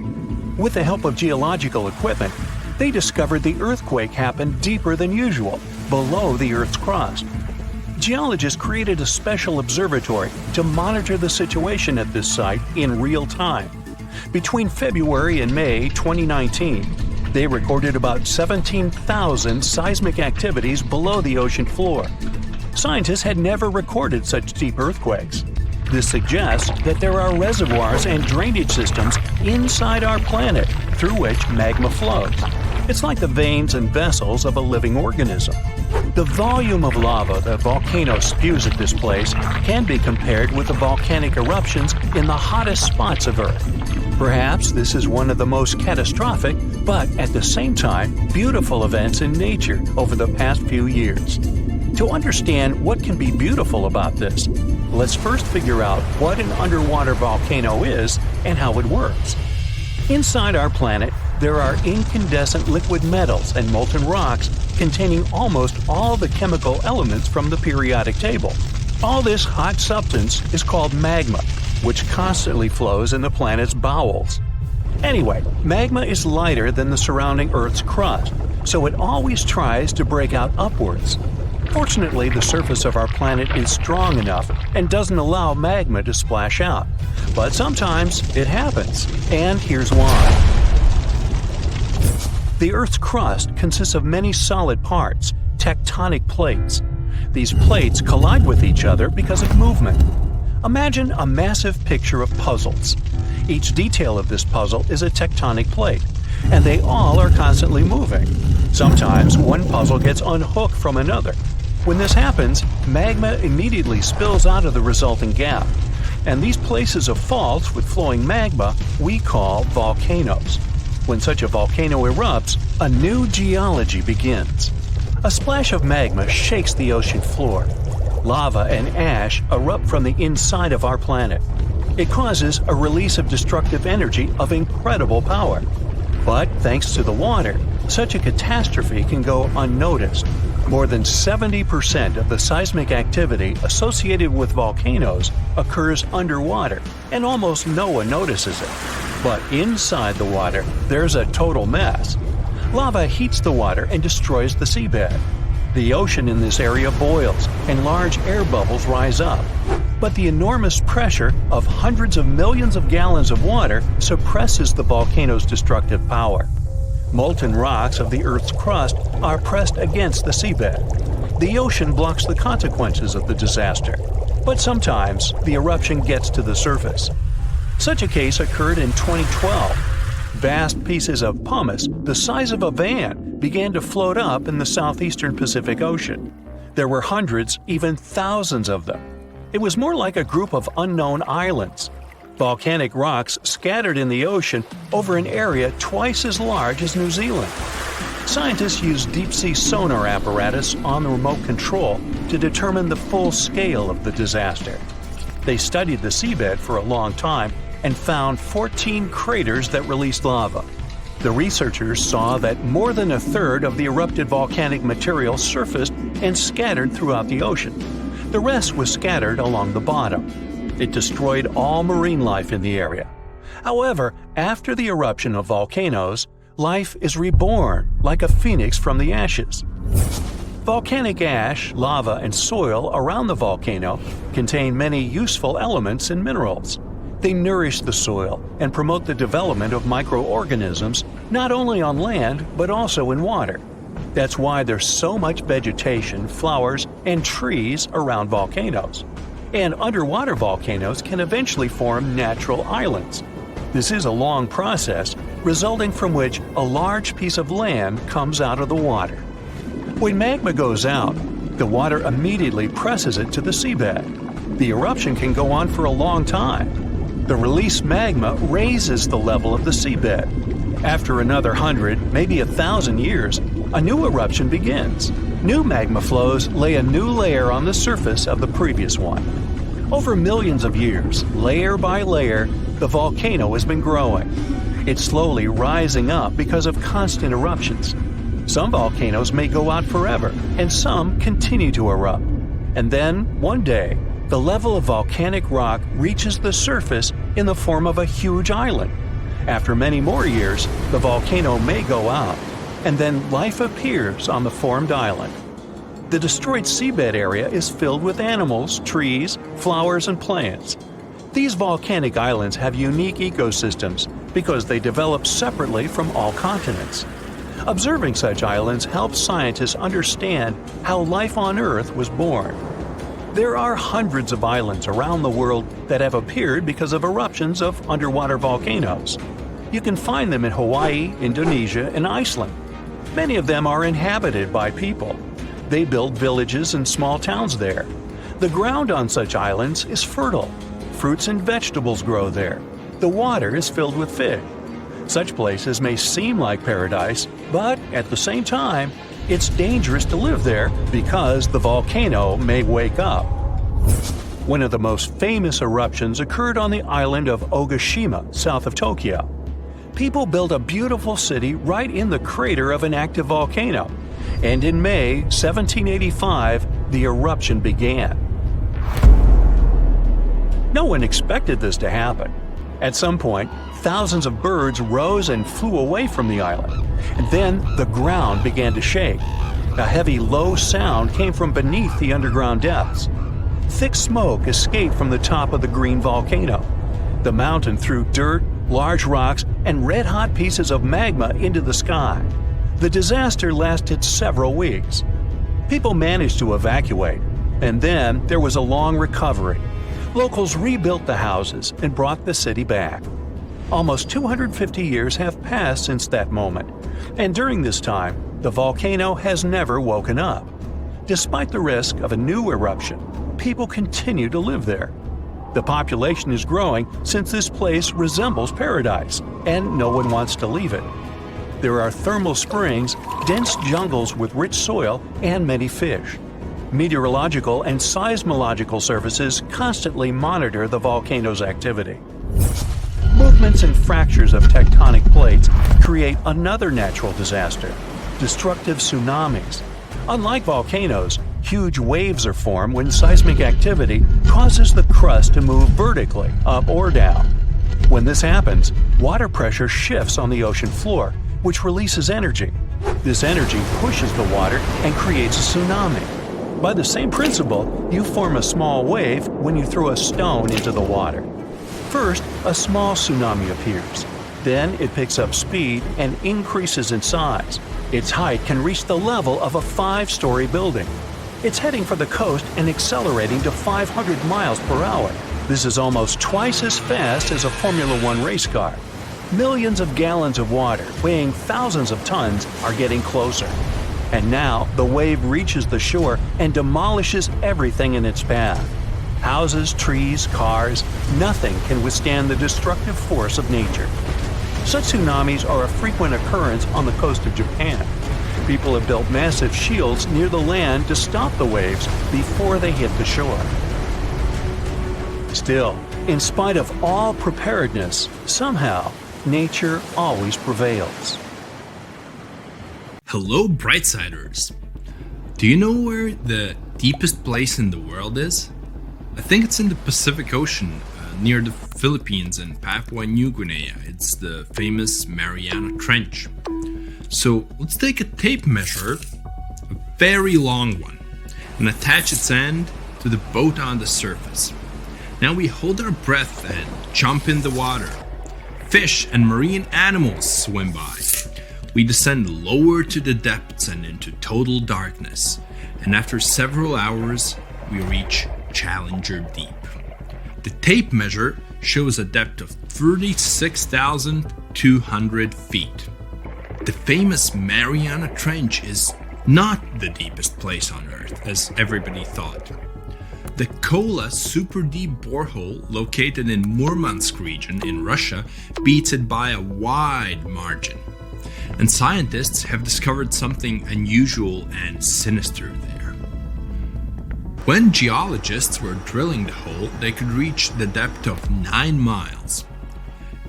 With the help of geological equipment, they discovered the earthquake happened deeper than usual, below the Earth's crust. Geologists created a special observatory to monitor the situation at this site in real time. Between February and May 2019, they recorded about 17,000 seismic activities below the ocean floor. Scientists had never recorded such deep earthquakes. This suggests that there are reservoirs and drainage systems inside our planet through which magma flows. It's like the veins and vessels of a living organism. The volume of lava the volcano spews at this place can be compared with the volcanic eruptions in the hottest spots of Earth. Perhaps this is one of the most catastrophic, but at the same time, beautiful events in nature over the past few years. To understand what can be beautiful about this, let's first figure out what an underwater volcano is and how it works. Inside our planet, there are incandescent liquid metals and molten rocks containing almost all the chemical elements from the periodic table. All this hot substance is called magma, which constantly flows in the planet's bowels. Anyway, magma is lighter than the surrounding Earth's crust, so it always tries to break out upwards. Fortunately, the surface of our planet is strong enough and doesn't allow magma to splash out. But sometimes it happens, and here's why. The Earth's crust consists of many solid parts, tectonic plates. These plates collide with each other because of movement. Imagine a massive picture of puzzles. Each detail of this puzzle is a tectonic plate, and they all are constantly moving. Sometimes one puzzle gets unhooked from another. When this happens, magma immediately spills out of the resulting gap. And these places of faults with flowing magma we call volcanoes. When such a volcano erupts, a new geology begins. A splash of magma shakes the ocean floor. Lava and ash erupt from the inside of our planet. It causes a release of destructive energy of incredible power. But thanks to the water, such a catastrophe can go unnoticed. More than 70% of the seismic activity associated with volcanoes occurs underwater, and almost no one notices it. But inside the water, there's a total mess. Lava heats the water and destroys the seabed. The ocean in this area boils, and large air bubbles rise up. But the enormous pressure of hundreds of millions of gallons of water suppresses the volcano's destructive power. Molten rocks of the Earth's crust are pressed against the seabed. The ocean blocks the consequences of the disaster, but sometimes the eruption gets to the surface. Such a case occurred in 2012. Vast pieces of pumice the size of a van began to float up in the southeastern Pacific Ocean. There were hundreds, even thousands of them. It was more like a group of unknown islands. Volcanic rocks scattered in the ocean over an area twice as large as New Zealand. Scientists used deep-sea sonar apparatus on the remote control to determine the full scale of the disaster. They studied the seabed for a long time and found 14 craters that released lava. The researchers saw that more than a third of the erupted volcanic material surfaced and scattered throughout the ocean. The rest was scattered along the bottom. It destroyed all marine life in the area. However, after the eruption of volcanoes, life is reborn like a phoenix from the ashes. Volcanic ash, lava, and soil around the volcano contain many useful elements and minerals. They nourish the soil and promote the development of microorganisms not only on land but also in water. That's why there's so much vegetation, flowers, and trees around volcanoes. And underwater volcanoes can eventually form natural islands. This is a long process, resulting from which a large piece of land comes out of the water. When magma goes out, the water immediately presses it to the seabed. The eruption can go on for a long time. The released magma raises the level of the seabed. After another 100, maybe 1,000 years, a new eruption begins. New magma flows lay a new layer on the surface of the previous one. Over millions of years, layer by layer, the volcano has been growing. It's slowly rising up because of constant eruptions. Some volcanoes may go out forever, and some continue to erupt. And then, one day, the level of volcanic rock reaches the surface in the form of a huge island. After many more years, the volcano may go out, and then life appears on the formed island. The destroyed seabed area is filled with animals, trees, flowers, and plants. These volcanic islands have unique ecosystems because they develop separately from all continents. Observing such islands helps scientists understand how life on Earth was born. There are hundreds of islands around the world that have appeared because of eruptions of underwater volcanoes. You can find them in Hawaii, Indonesia, and Iceland. Many of them are inhabited by people. They build villages and small towns there. The ground on such islands is fertile. Fruits and vegetables grow there. The water is filled with fish. Such places may seem like paradise, but at the same time, it's dangerous to live there because the volcano may wake up. One of the most famous eruptions occurred on the island of Ogashima, south of Tokyo. People built a beautiful city right in the crater of an active volcano, and in May 1785, the eruption began. No one expected this to happen. At some point, thousands of birds rose and flew away from the island, and then the ground began to shake. A heavy, low sound came from beneath the underground depths. Thick smoke escaped from the top of the green volcano. The mountain threw dirt, large rocks, and red-hot pieces of magma into the sky. The disaster lasted several weeks. People managed to evacuate, and then there was a long recovery. Locals rebuilt the houses and brought the city back. Almost 250 years have passed since that moment, and during this time, the volcano has never woken up. Despite the risk of a new eruption, people continue to live there. The population is growing since this place resembles paradise, and no one wants to leave it. There are thermal springs, dense jungles with rich soil, and many fish. Meteorological and seismological services constantly monitor the volcano's activity. Movements and fractures of tectonic plates create another natural disaster, destructive tsunamis. Unlike volcanoes, huge waves are formed when seismic activity causes the crust to move vertically, up or down. When this happens, water pressure shifts on the ocean floor, which releases energy. This energy pushes the water and creates a tsunami. By the same principle, you form a small wave when you throw a stone into the water. First, a small tsunami appears. Then it picks up speed and increases in size. Its height can reach the level of a 5-story building. It's heading for the coast and accelerating to 500 miles per hour. This is almost twice as fast as a Formula One race car. millions of gallons of water weighing thousands of tons are getting closer. And now the wave reaches the shore and demolishes everything in its path. Houses, trees, cars, nothing can withstand the destructive force of nature. Such tsunamis are a frequent occurrence on the coast of Japan. People have built massive shields near the land to stop the waves before they hit the shore. Still, in spite of all preparedness, somehow, nature always prevails. Hello, Brightsiders! Do you know where the deepest place in the world is? I think it's in the Pacific Ocean, near the Philippines and Papua New Guinea. It's the famous Mariana Trench. So let's take a tape measure, a very long one, and attach its end to the boat on the surface. Now we hold our breath and jump in the water. Fish and marine animals swim by. We descend lower to the depths and into total darkness. And after several hours, we reach Challenger Deep. The tape measure shows a depth of 36,200 feet. The famous Mariana Trench is not the deepest place on Earth, as everybody thought. The Kola super deep borehole located in Murmansk region in Russia beats it by a wide margin. And scientists have discovered something unusual and sinister there. When geologists were drilling the hole, they could reach the depth of 9 miles.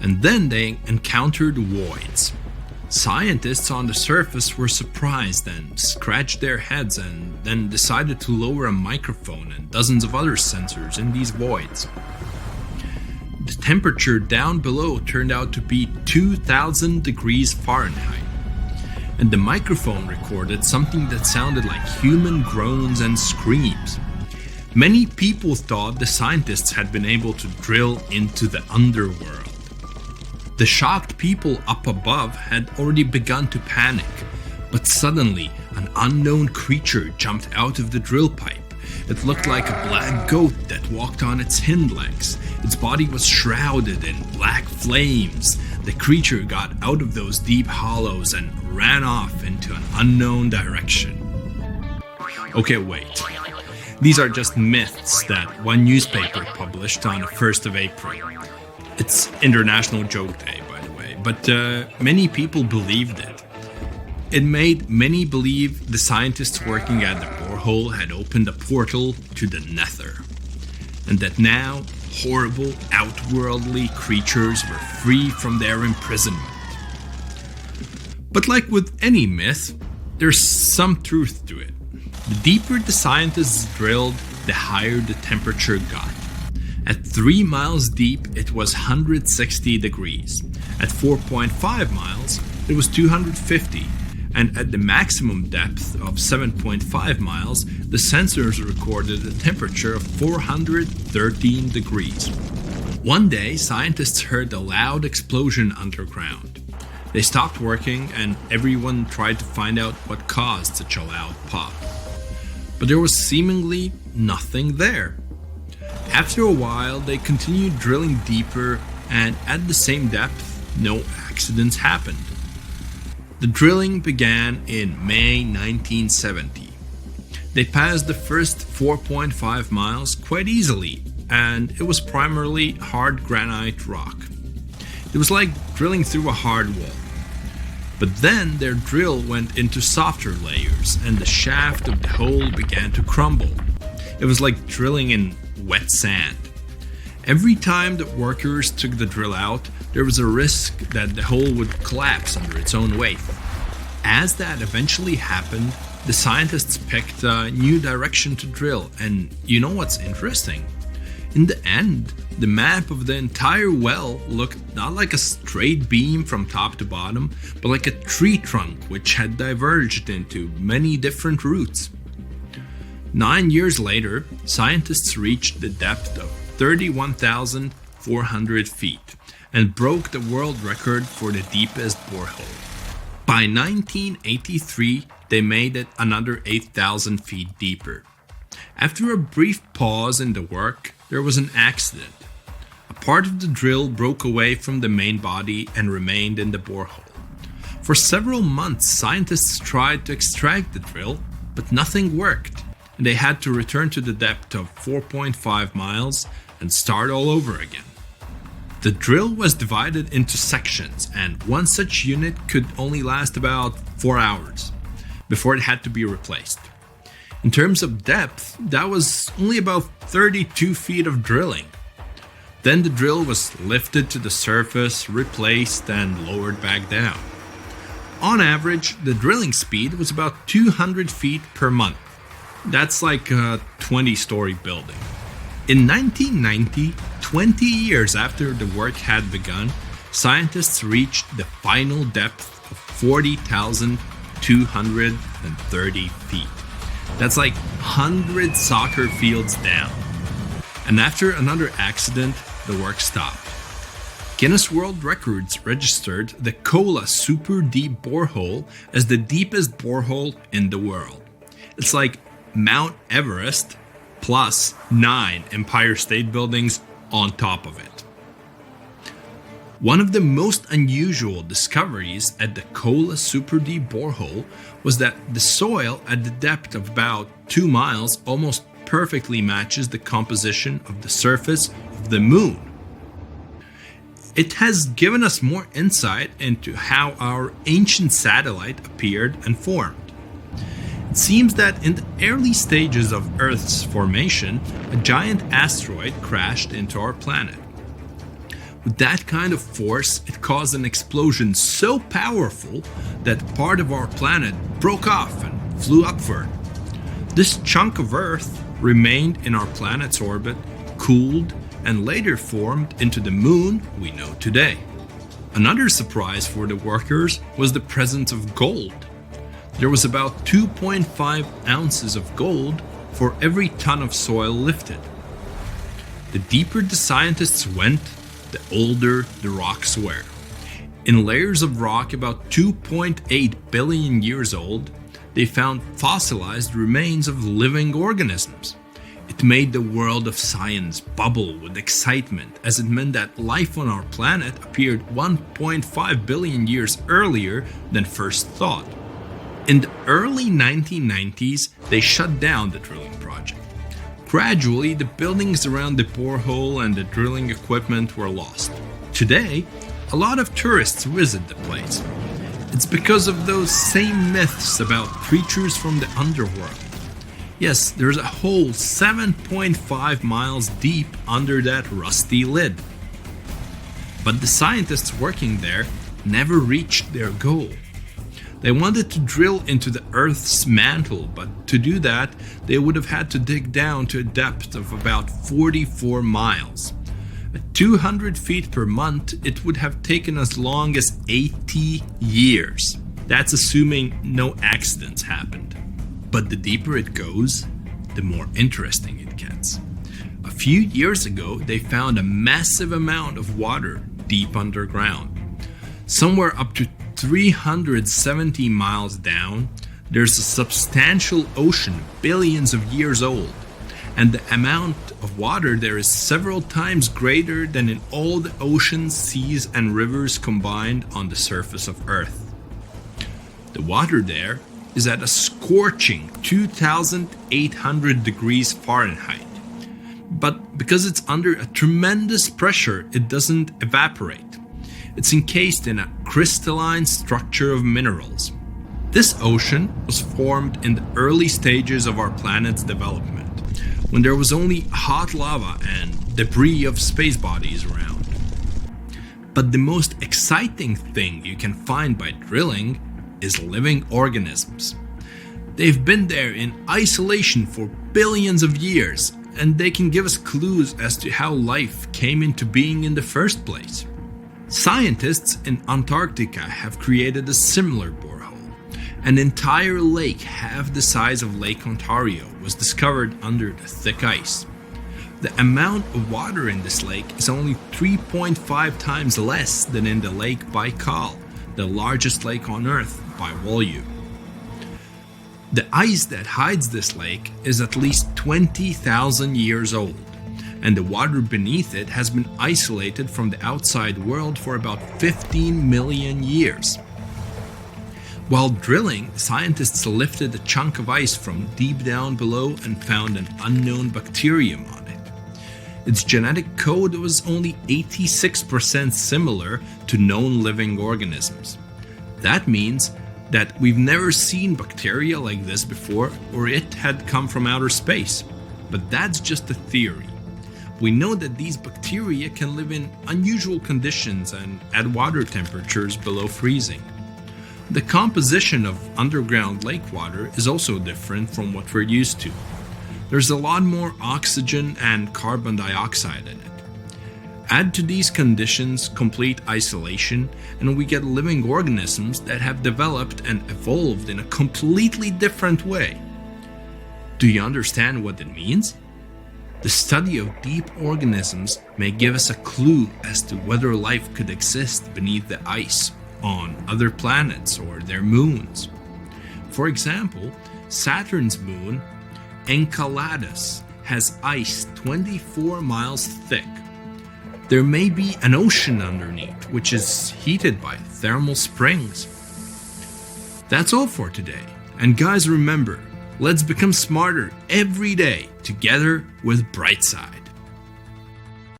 And then they encountered voids. Scientists on the surface were surprised and scratched their heads and then decided to lower a microphone and dozens of other sensors in these voids. The temperature down below turned out to be 2,000 degrees Fahrenheit. And the microphone recorded something that sounded like human groans and screams. Many people thought the scientists had been able to drill into the underworld. The shocked people up above had already begun to panic, but suddenly an unknown creature jumped out of the drill pipe. It looked like a black goat that walked on its hind legs. Its body was shrouded in black flames. The creature got out of those deep hollows and ran off into an unknown direction. Okay, wait. These are just myths that one newspaper published on the 1st of April. It's International Joke Day, by the way, but many people believed it. It made many believe the scientists working at the borehole had opened a portal to the nether, and that now horrible, outworldly creatures were free from their imprisonment. But like with any myth, there's some truth to it. The deeper the scientists drilled, the higher the temperature got. At 3 miles deep, it was 160 degrees. At 4.5 miles, it was 250. And at the maximum depth of 7.5 miles, the sensors recorded a temperature of 413 degrees. One day, scientists heard a loud explosion underground. They stopped working and everyone tried to find out what caused such a loud pop. But there was seemingly nothing there. After a while, they continued drilling deeper, and at the same depth, no accidents happened. The drilling began in May 1970. They passed the first 4.5 miles quite easily, and it was primarily hard granite rock. It was like drilling through a hard wall. But then their drill went into softer layers, and the shaft of the hole began to crumble. It was like drilling in wet sand. Every time the workers took the drill out, there was a risk that the hole would collapse under its own weight. As that eventually happened, the scientists picked a new direction to drill, and you know what's interesting? In the end, the map of the entire well looked not like a straight beam from top to bottom, but like a tree trunk which had diverged into many different routes. 9 years later, scientists reached the depth of 31,400 feet and broke the world record for the deepest borehole. By 1983, they made it another 8,000 feet deeper. After a brief pause in the work, there was an accident. A part of the drill broke away from the main body and remained in the borehole. For several months, scientists tried to extract the drill, but nothing worked, and they had to return to the depth of 4.5 miles and start all over again. The drill was divided into sections, and one such unit could only last about 4 hours before it had to be replaced. In terms of depth, that was only about 32 feet of drilling. Then the drill was lifted to the surface, replaced, and lowered back down. On average, the drilling speed was about 200 feet per month. That's like a 20-story building. In 1990, 20 years after the work had begun, scientists reached the final depth of 40,230 feet. That's like 100 soccer fields down. And after another accident, the work stopped. Guinness World Records registered the Kola Super Deep Borehole as the deepest borehole in the world. It's like Mount Everest plus 9 Empire State Buildings on top of it. One of the most unusual discoveries at the Kola Super Deep Borehole was that the soil at the depth of about 2 miles almost perfectly matches the composition of the surface of the moon. It has given us more insight into how our ancient satellite appeared and formed. It seems that in the early stages of Earth's formation, a giant asteroid crashed into our planet. With that kind of force, it caused an explosion so powerful that part of our planet broke off and flew upward. This chunk of Earth remained in our planet's orbit, cooled, and later formed into the moon we know today. Another surprise for the workers was the presence of gold. There was about 2.5 ounces of gold for every ton of soil lifted. The deeper the scientists went, the older the rocks were. In layers of rock about 2.8 billion years old, they found fossilized remains of living organisms. It made the world of science bubble with excitement, as it meant that life on our planet appeared 1.5 billion years earlier than first thought. In the early 1990s, they shut down the drilling project. Gradually, the buildings around the borehole and the drilling equipment were lost. Today, a lot of tourists visit the place. It's because of those same myths about creatures from the underworld. Yes, there's a hole 7.5 miles deep under that rusty lid. But the scientists working there never reached their goal. They wanted to drill into the Earth's mantle, but to do that, they would have had to dig down to a depth of about 44 miles. At 200 feet per month, it would have taken as long as 80 years. That's assuming no accidents happened. But the deeper it goes, the more interesting it gets. A few years ago, they found a massive amount of water deep underground. Somewhere up to 370 miles down, there's a substantial ocean billions of years old, and the amount of water there is several times greater than in all the oceans, seas, and rivers combined on the surface of Earth. The water there is at a scorching 2,800 degrees Fahrenheit. But because it's under a tremendous pressure, it doesn't evaporate. It's encased in a crystalline structure of minerals. This ocean was formed in the early stages of our planet's development, when there was only hot lava and debris of space bodies around. But the most exciting thing you can find by drilling is living organisms. They've been there in isolation for billions of years, and they can give us clues as to how life came into being in the first place. Scientists in Antarctica have created a similar borehole. An entire lake half the size of Lake Ontario was discovered under the thick ice. The amount of water in this lake is only 3.5 times less than in the Lake Baikal, the largest lake on Earth by volume. The ice that hides this lake is at least 20,000 years old, and the water beneath it has been isolated from the outside world for about 15 million years. While drilling, scientists lifted a chunk of ice from deep down below and found an unknown bacterium on it. Its genetic code was only 86% similar to known living organisms. That means that we've never seen bacteria like this before, or it had come from outer space. But that's just a theory. We know that these bacteria can live in unusual conditions and at water temperatures below freezing. The composition of underground lake water is also different from what we're used to. There's a lot more oxygen and carbon dioxide in it. Add to these conditions complete isolation, and we get living organisms that have developed and evolved in a completely different way. Do you understand what it means? The study of deep organisms may give us a clue as to whether life could exist beneath the ice on other planets or their moons. For example, Saturn's moon, Enceladus, has ice 24 miles thick. There may be an ocean underneath, which is heated by thermal springs. That's all for today. And guys, remember, let's become smarter every day together with Brightside.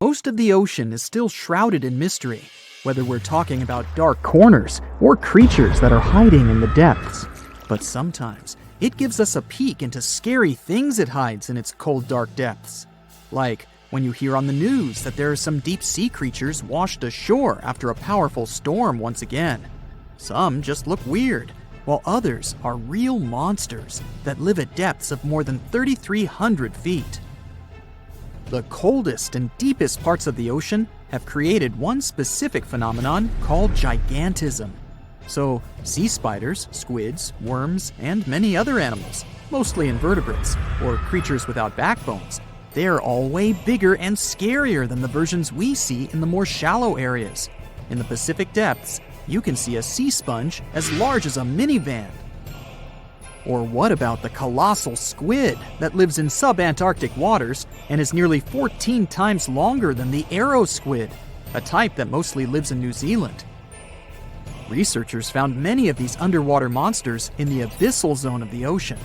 Most of the ocean is still shrouded in mystery, whether we're talking about dark corners or creatures that are hiding in the depths. But sometimes it gives us a peek into scary things it hides in its cold, dark depths. Like when you hear on the news that there are some deep sea creatures washed ashore after a powerful storm once again. Some just look weird, while others are real monsters that live at depths of more than 3,300 feet. The coldest and deepest parts of the ocean have created one specific phenomenon called gigantism. So, sea spiders, squids, worms, and many other animals, mostly invertebrates, or creatures without backbones, they're all way bigger and scarier than the versions we see in the more shallow areas. In the Pacific depths, you can see a sea sponge as large as a minivan. Or what about the colossal squid that lives in sub-Antarctic waters and is nearly 14 times longer than the arrow squid, a type that mostly lives in New Zealand? Researchers found many of these underwater monsters in the abyssal zone of the ocean.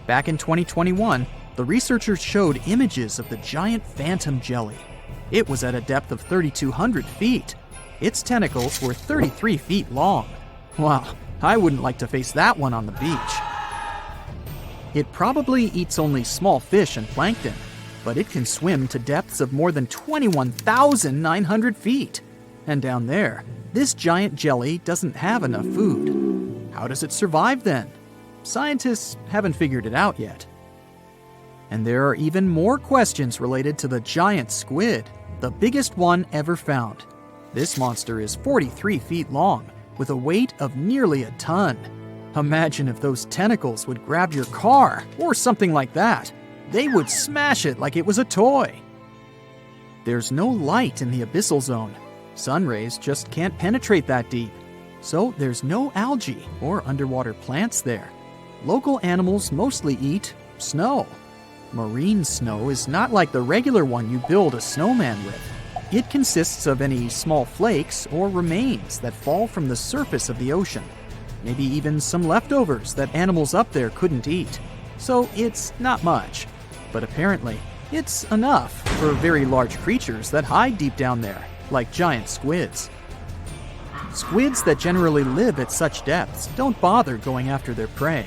Back in 2021, the researchers showed images of the giant phantom jelly. It was at a depth of 3,200 feet. Its tentacles were 33 feet long. Wow, I wouldn't like to face that one on the beach. It probably eats only small fish and plankton, but it can swim to depths of more than 21,900 feet. And down there, this giant jelly doesn't have enough food. How does it survive then? Scientists haven't figured it out yet. And there are even more questions related to the giant squid, the biggest one ever found. This monster is 43 feet long, with a weight of nearly a ton. Imagine if those tentacles would grab your car, or something like that. They would smash it like it was a toy. There's no light in the abyssal zone. Sun rays just can't penetrate that deep. So there's no algae or underwater plants there. Local animals mostly eat snow. Marine snow is not like the regular one you build a snowman with. It consists of any small flakes or remains that fall from the surface of the ocean. Maybe even some leftovers that animals up there couldn't eat. So it's not much. But apparently, it's enough for very large creatures that hide deep down there, like giant squids. Squids that generally live at such depths don't bother going after their prey.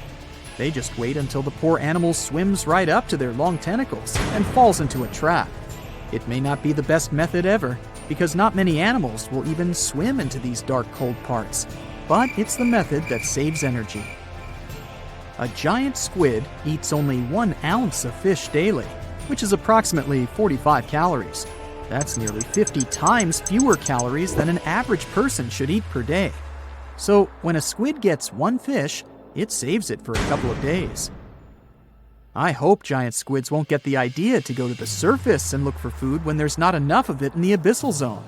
They just wait until the poor animal swims right up to their long tentacles and falls into a trap. It may not be the best method ever, because not many animals will even swim into these dark, cold parts. But it's the method that saves energy. A giant squid eats only 1 ounce of fish daily, which is approximately 45 calories. That's nearly 50 times fewer calories than an average person should eat per day. So when a squid gets 1 fish, it saves it for a couple of days. I hope giant squids won't get the idea to go to the surface and look for food when there's not enough of it in the abyssal zone.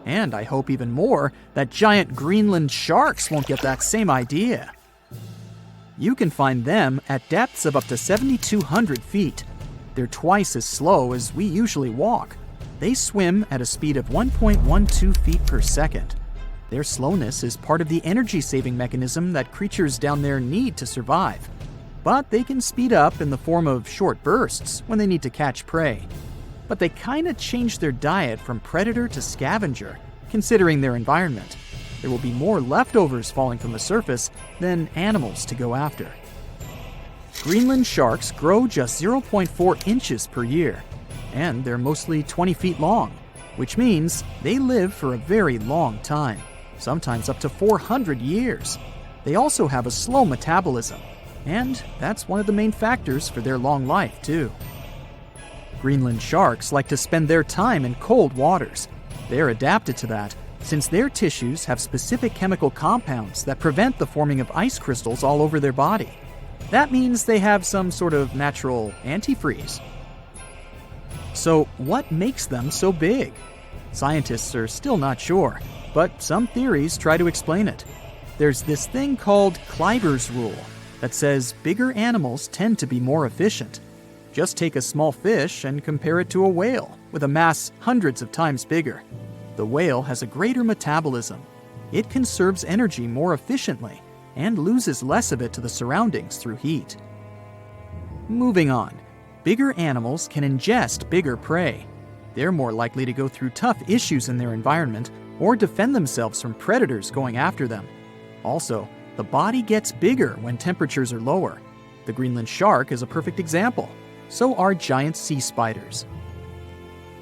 And I hope even more that giant Greenland sharks won't get that same idea. You can find them at depths of up to 7,200 feet. They're twice as slow as we usually walk, They swim at a speed of 1.12 feet per second. Their slowness is part of the energy-saving mechanism that creatures down there need to survive. But they can speed up in the form of short bursts when they need to catch prey. But they kinda change their diet from predator to scavenger, considering their environment. There will be more leftovers falling from the surface than animals to go after. Greenland sharks grow just 0.4 inches per year, and they're mostly 20 feet long, which means they live for a very long time, sometimes up to 400 years. They also have a slow metabolism, and that's one of the main factors for their long life, too. Greenland sharks like to spend their time in cold waters. They're adapted to that, since their tissues have specific chemical compounds that prevent the forming of ice crystals all over their body. That means they have some sort of natural antifreeze. So, what makes them so big? Scientists are still not sure, but some theories try to explain it. There's this thing called Kleiber's rule that says bigger animals tend to be more efficient. Just take a small fish and compare it to a whale with a mass hundreds of times bigger. The whale has a greater metabolism. It conserves energy more efficiently and loses less of it to the surroundings through heat. Moving on, bigger animals can ingest bigger prey. They're more likely to go through tough issues in their environment or defend themselves from predators going after them. Also, the body gets bigger when temperatures are lower. The Greenland shark is a perfect example. So are giant sea spiders.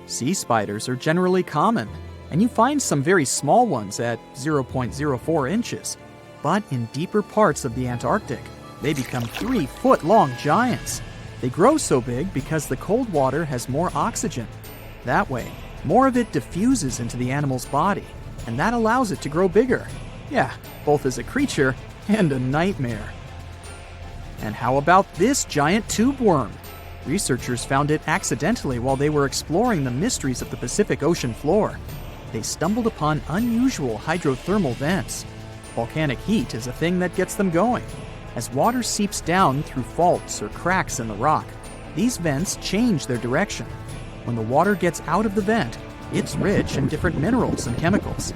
Sea spiders are generally common, and you find some very small ones at 0.04 inches. But in deeper parts of the Antarctic, they become 3-foot-long giants. They grow so big because the cold water has more oxygen. That way, more of it diffuses into the animal's body, and that allows it to grow bigger. Yeah, both as a creature and a nightmare. And how about this giant tube worm? Researchers found it accidentally while they were exploring the mysteries of the Pacific Ocean floor. They stumbled upon unusual hydrothermal vents. Volcanic heat is a thing that gets them going. As water seeps down through faults or cracks in the rock, these vents change their direction. When the water gets out of the vent, it's rich in different minerals and chemicals.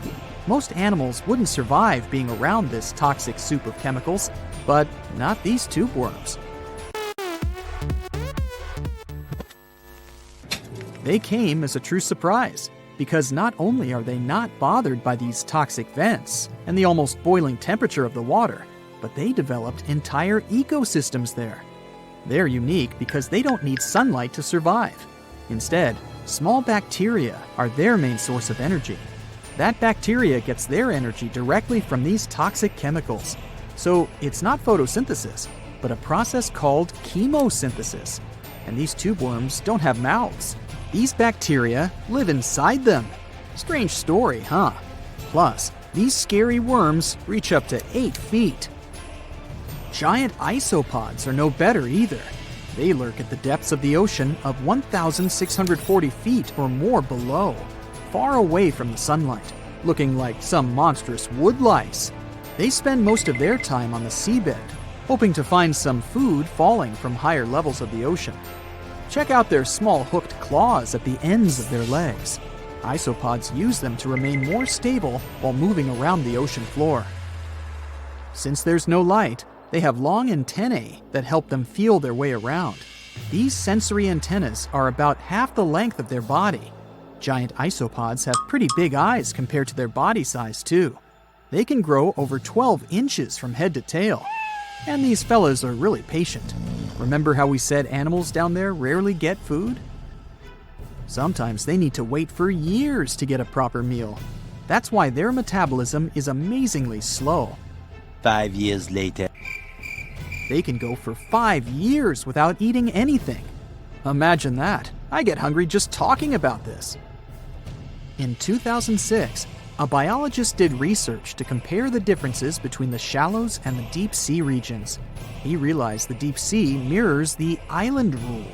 Most animals wouldn't survive being around this toxic soup of chemicals, but not these tube worms. They came as a true surprise, because not only are they not bothered by these toxic vents and the almost boiling temperature of the water, but they developed entire ecosystems there. They're unique because they don't need sunlight to survive. Instead, small bacteria are their main source of energy. That bacteria gets their energy directly from these toxic chemicals. So it's not photosynthesis, but a process called chemosynthesis. And these tube worms don't have mouths. These bacteria live inside them. Strange story, huh? Plus, these scary worms reach up to 8 feet. Giant isopods are no better either. They lurk at the depths of the ocean of 1,640 feet or more below, far away from the sunlight, looking like some monstrous wood lice. They spend most of their time on the seabed, hoping to find some food falling from higher levels of the ocean. Check out their small hooked claws at the ends of their legs. Isopods use them to remain more stable while moving around the ocean floor. Since there's no light, they have long antennae that help them feel their way around. These sensory antennas are about half the length of their body. Giant isopods have pretty big eyes compared to their body size, too. They can grow over 12 inches from head to tail. And these fellas are really patient. Remember how we said animals down there rarely get food? Sometimes they need to wait for years to get a proper meal. That's why their metabolism is amazingly slow. 5 years later. They can go for 5 years without eating anything. Imagine that. I get hungry just talking about this. In 2006, a biologist did research to compare the differences between the shallows and the deep sea regions. He realized the deep sea mirrors the island rule.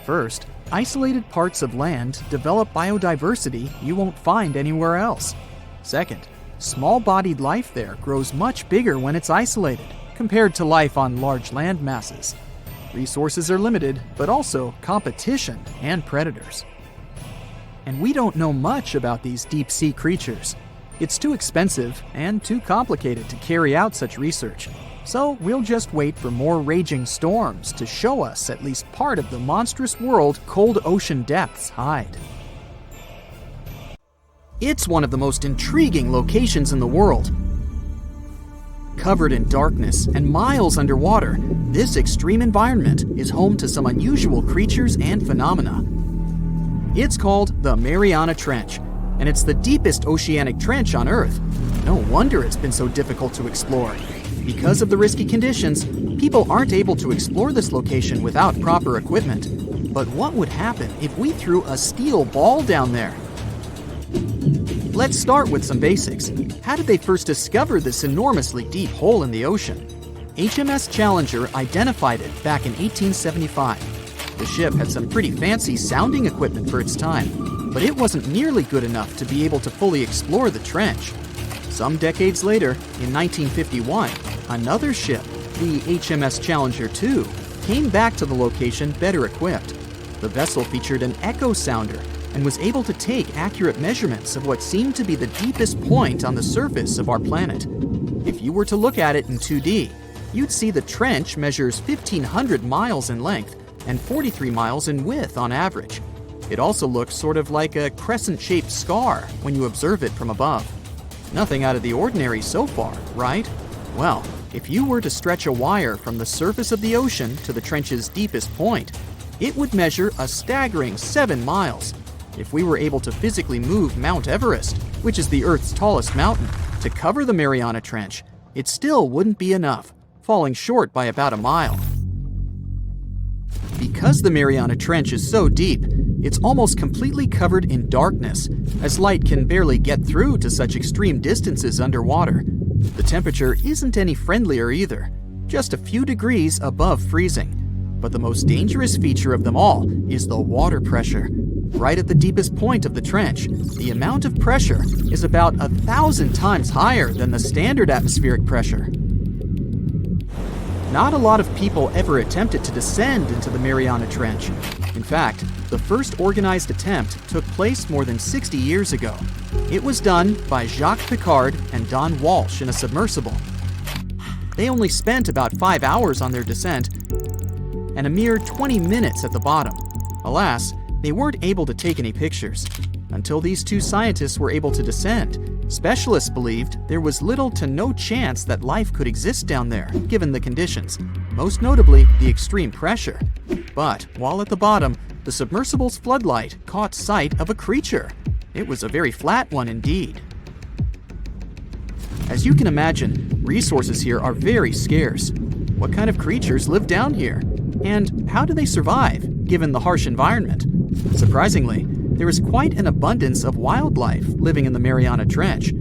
First, isolated parts of land develop biodiversity you won't find anywhere else. Second, small-bodied life there grows much bigger when it's isolated, compared to life on large land masses. Resources are limited, but also competition and predators. and we don't know much about these deep-sea creatures. It's too expensive and too complicated to carry out such research, so we'll just wait for more raging storms to show us at least part of the monstrous world cold ocean depths hide. It's one of the most intriguing locations in the world. Covered in darkness and miles underwater, this extreme environment is home to some unusual creatures and phenomena. It's called the Mariana Trench, and it's the deepest oceanic trench on Earth. No wonder it's been so difficult to explore. Because of the risky conditions, people aren't able to explore this location without proper equipment. But what would happen if we threw a steel ball down there? Let's start with some basics. How did they first discover this enormously deep hole in the ocean? HMS Challenger identified it back in 1875. The ship had some pretty fancy sounding equipment for its time, but it wasn't nearly good enough to be able to fully explore the trench. Some decades later, in 1951, another ship, the HMS Challenger 2, came back to the location better equipped. The vessel featured an echo sounder and was able to take accurate measurements of what seemed to be the deepest point on the surface of our planet. If you were to look at it in 2D, you'd see the trench measures 1,500 miles in length and 43 miles in width on average. It also looks sort of like a crescent-shaped scar when you observe it from above. Nothing out of the ordinary so far, right? Well, if you were to stretch a wire from the surface of the ocean to the trench's deepest point, it would measure a staggering 7 miles. If we were able to physically move Mount Everest, which is the Earth's tallest mountain, to cover the Mariana Trench, it still wouldn't be enough, falling short by about a mile. Because the Mariana Trench is so deep, it's almost completely covered in darkness, as light can barely get through to such extreme distances underwater. The temperature isn't any friendlier either, just a few degrees above freezing. But the most dangerous feature of them all is the water pressure. Right at the deepest point of the trench, the amount of pressure is about 1,000 times higher than the standard atmospheric pressure. Not a lot of people ever attempted to descend into the Mariana Trench. In fact, the first organized attempt took place more than 60 years ago. It was done by Jacques Piccard and Don Walsh in a submersible. They only spent about 5 hours on their descent and a mere 20 minutes at the bottom. Alas, they weren't able to take any pictures. Until these two scientists were able to descend, specialists believed there was little to no chance that life could exist down there, given the conditions, most notably the extreme pressure. But while at the bottom, the submersible's floodlight caught sight of a creature. It was a very flat one indeed. As you can imagine, resources here are very scarce. What kind of creatures live down here? And how do they survive, given the harsh environment? Surprisingly, there is quite an abundance of wildlife living in the Mariana Trench.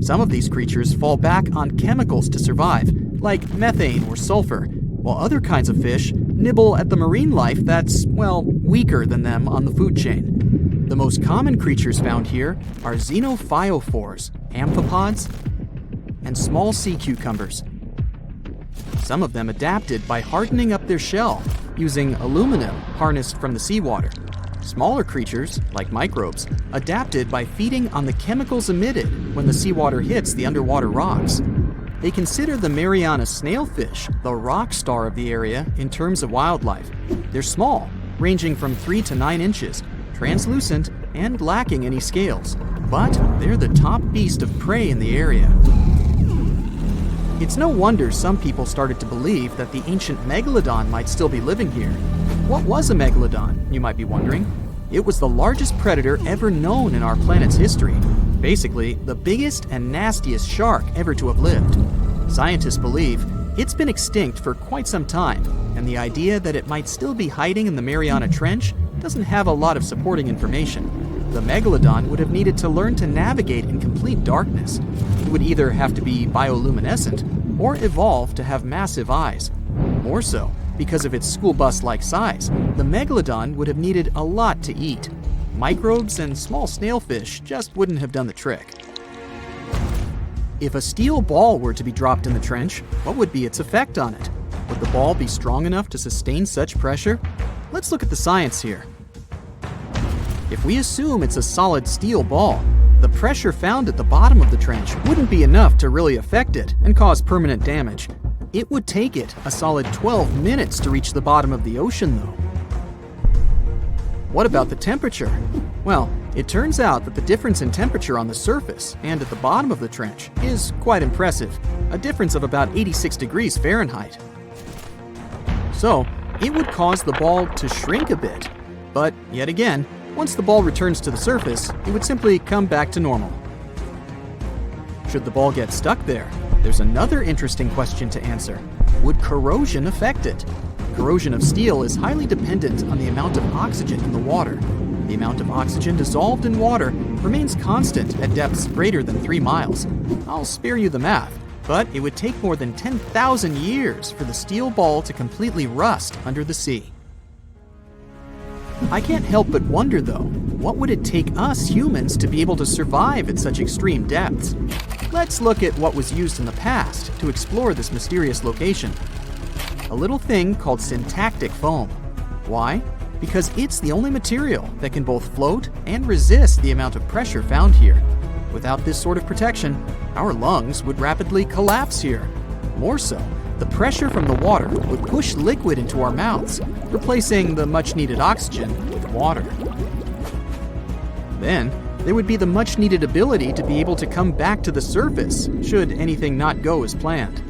Some of these creatures fall back on chemicals to survive, like methane or sulfur, while other kinds of fish nibble at the marine life that's, well, weaker than them on the food chain. The most common creatures found here are xenophyophores, amphipods, and small sea cucumbers. Some of them adapted by hardening up their shell using aluminum harnessed from the seawater. Smaller creatures, like microbes, adapted by feeding on the chemicals emitted when the seawater hits the underwater rocks. They consider the Mariana snailfish the rock star of the area in terms of wildlife. They're small, ranging from 3 to 9 inches, translucent, and lacking any scales. But they're the top beast of prey in the area. It's no wonder some people started to believe that the ancient megalodon might still be living here. What was a megalodon, you might be wondering? It was the largest predator ever known in our planet's history. Basically, the biggest and nastiest shark ever to have lived. Scientists believe it's been extinct for quite some time, and the idea that it might still be hiding in the Mariana Trench doesn't have a lot of supporting information. The megalodon would have needed to learn to navigate in complete darkness. It would either have to be bioluminescent or evolve to have massive eyes. More so, because of its school bus-like size, the megalodon would have needed a lot to eat. Microbes and small snailfish just wouldn't have done the trick. If a steel ball were to be dropped in the trench, what would be its effect on it? Would the ball be strong enough to sustain such pressure? Let's look at the science here. If if we assume it's a solid steel ball, the pressure found at the bottom of the trench wouldn't be enough to really affect it and cause permanent damage. It would take it a solid 12 minutes to reach the bottom of the ocean, though. What about the temperature? Well, it turns out that the difference in temperature on the surface and at the bottom of the trench is quite impressive, a difference of about 86 degrees Fahrenheit. So, it would cause the ball to shrink a bit, but yet again, once the ball returns to the surface, it would simply come back to normal. Should the ball get stuck there, there's another interesting question to answer. Would corrosion affect it? Corrosion of steel is highly dependent on the amount of oxygen in the water. The amount of oxygen dissolved in water remains constant at depths greater than 3 miles. I'll spare you the math, but it would take more than 10,000 years for the steel ball to completely rust under the sea. I can't help but wonder, though, what would it take us humans to be able to survive at such extreme depths? Let's look at what was used in the past to explore this mysterious location. A little thing called syntactic foam. Why? Because it's the only material that can both float and resist the amount of pressure found here. Without this sort of protection, our lungs would rapidly collapse here. More so, the pressure from the water would push liquid into our mouths, replacing the much-needed oxygen with water. Then, there would be the much-needed ability to be able to come back to the surface should anything not go as planned.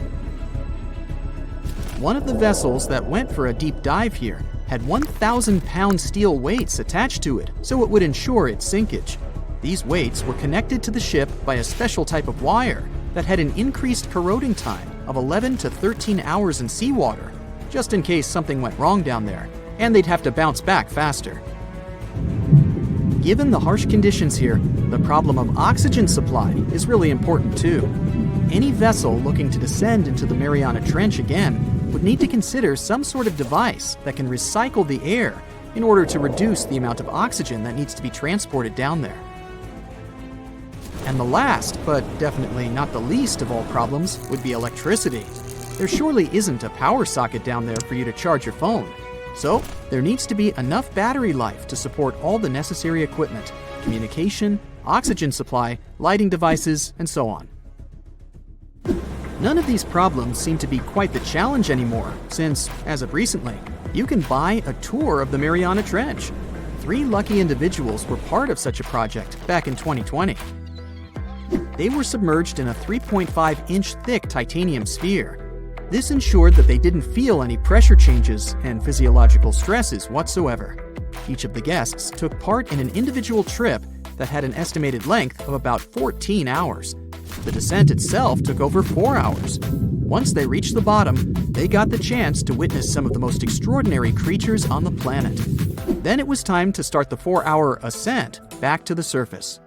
One of the vessels that went for a deep dive here had 1,000-pound steel weights attached to it, so it would ensure its sinkage. These weights were connected to the ship by a special type of wire that had an increased corroding time of 11 to 13 hours in seawater, just in case something went wrong down there, and they'd have to bounce back faster. Given the harsh conditions here, the problem of oxygen supply is really important too. Any vessel looking to descend into the Mariana Trench again would need to consider some sort of device that can recycle the air in order to reduce the amount of oxygen that needs to be transported down there. And the last, but definitely not the least of all problems, would be electricity. There surely isn't a power socket down there for you to charge your phone. So, there needs to be enough battery life to support all the necessary equipment, communication, oxygen supply, lighting devices, and so on. None of these problems seem to be quite the challenge anymore, since, as of recently, you can buy a tour of the Mariana Trench. 3 lucky individuals were part of such a project back in 2020. They were submerged in a 3.5-inch thick titanium sphere. This ensured that they didn't feel any pressure changes and physiological stresses whatsoever. Each of the guests took part in an individual trip that had an estimated length of about 14 hours. The descent itself took over 4 hours. Once they reached the bottom, they got the chance to witness some of the most extraordinary creatures on the planet. Then it was time to start the 4-hour ascent back to the surface.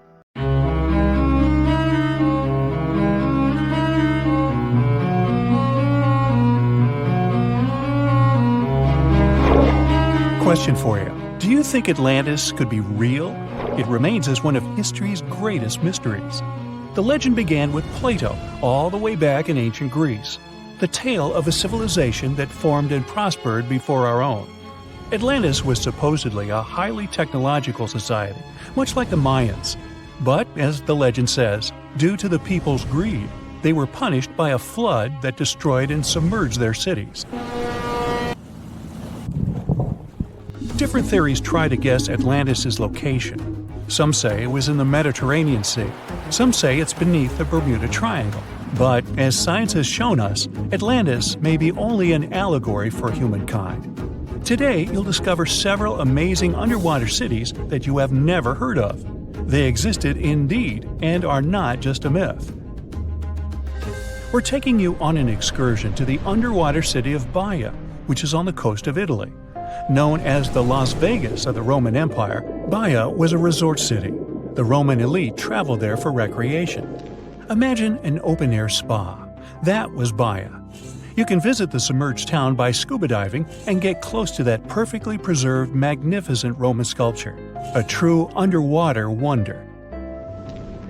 Question for you. Do you think Atlantis could be real? It remains as one of history's greatest mysteries. The legend began with Plato all the way back in ancient Greece, the tale of a civilization that formed and prospered before our own. Atlantis was supposedly a highly technological society, much like the Mayans. But, as the legend says, due to the people's greed, they were punished by a flood that destroyed and submerged their cities. Different theories try to guess Atlantis' location. Some say it was in the Mediterranean Sea. Some say it's beneath the Bermuda Triangle. But, as science has shown us, Atlantis may be only an allegory for humankind. Today, you'll discover several amazing underwater cities that you have never heard of. They existed indeed and are not just a myth. We're taking you on an excursion to the underwater city of Baia, which is on the coast of Italy. Known as the Las Vegas of the Roman Empire, Baia was a resort city. The Roman elite traveled there for recreation. Imagine an open-air spa. That was Baia. You can visit the submerged town by scuba diving and get close to that perfectly preserved, magnificent Roman sculpture, a true underwater wonder.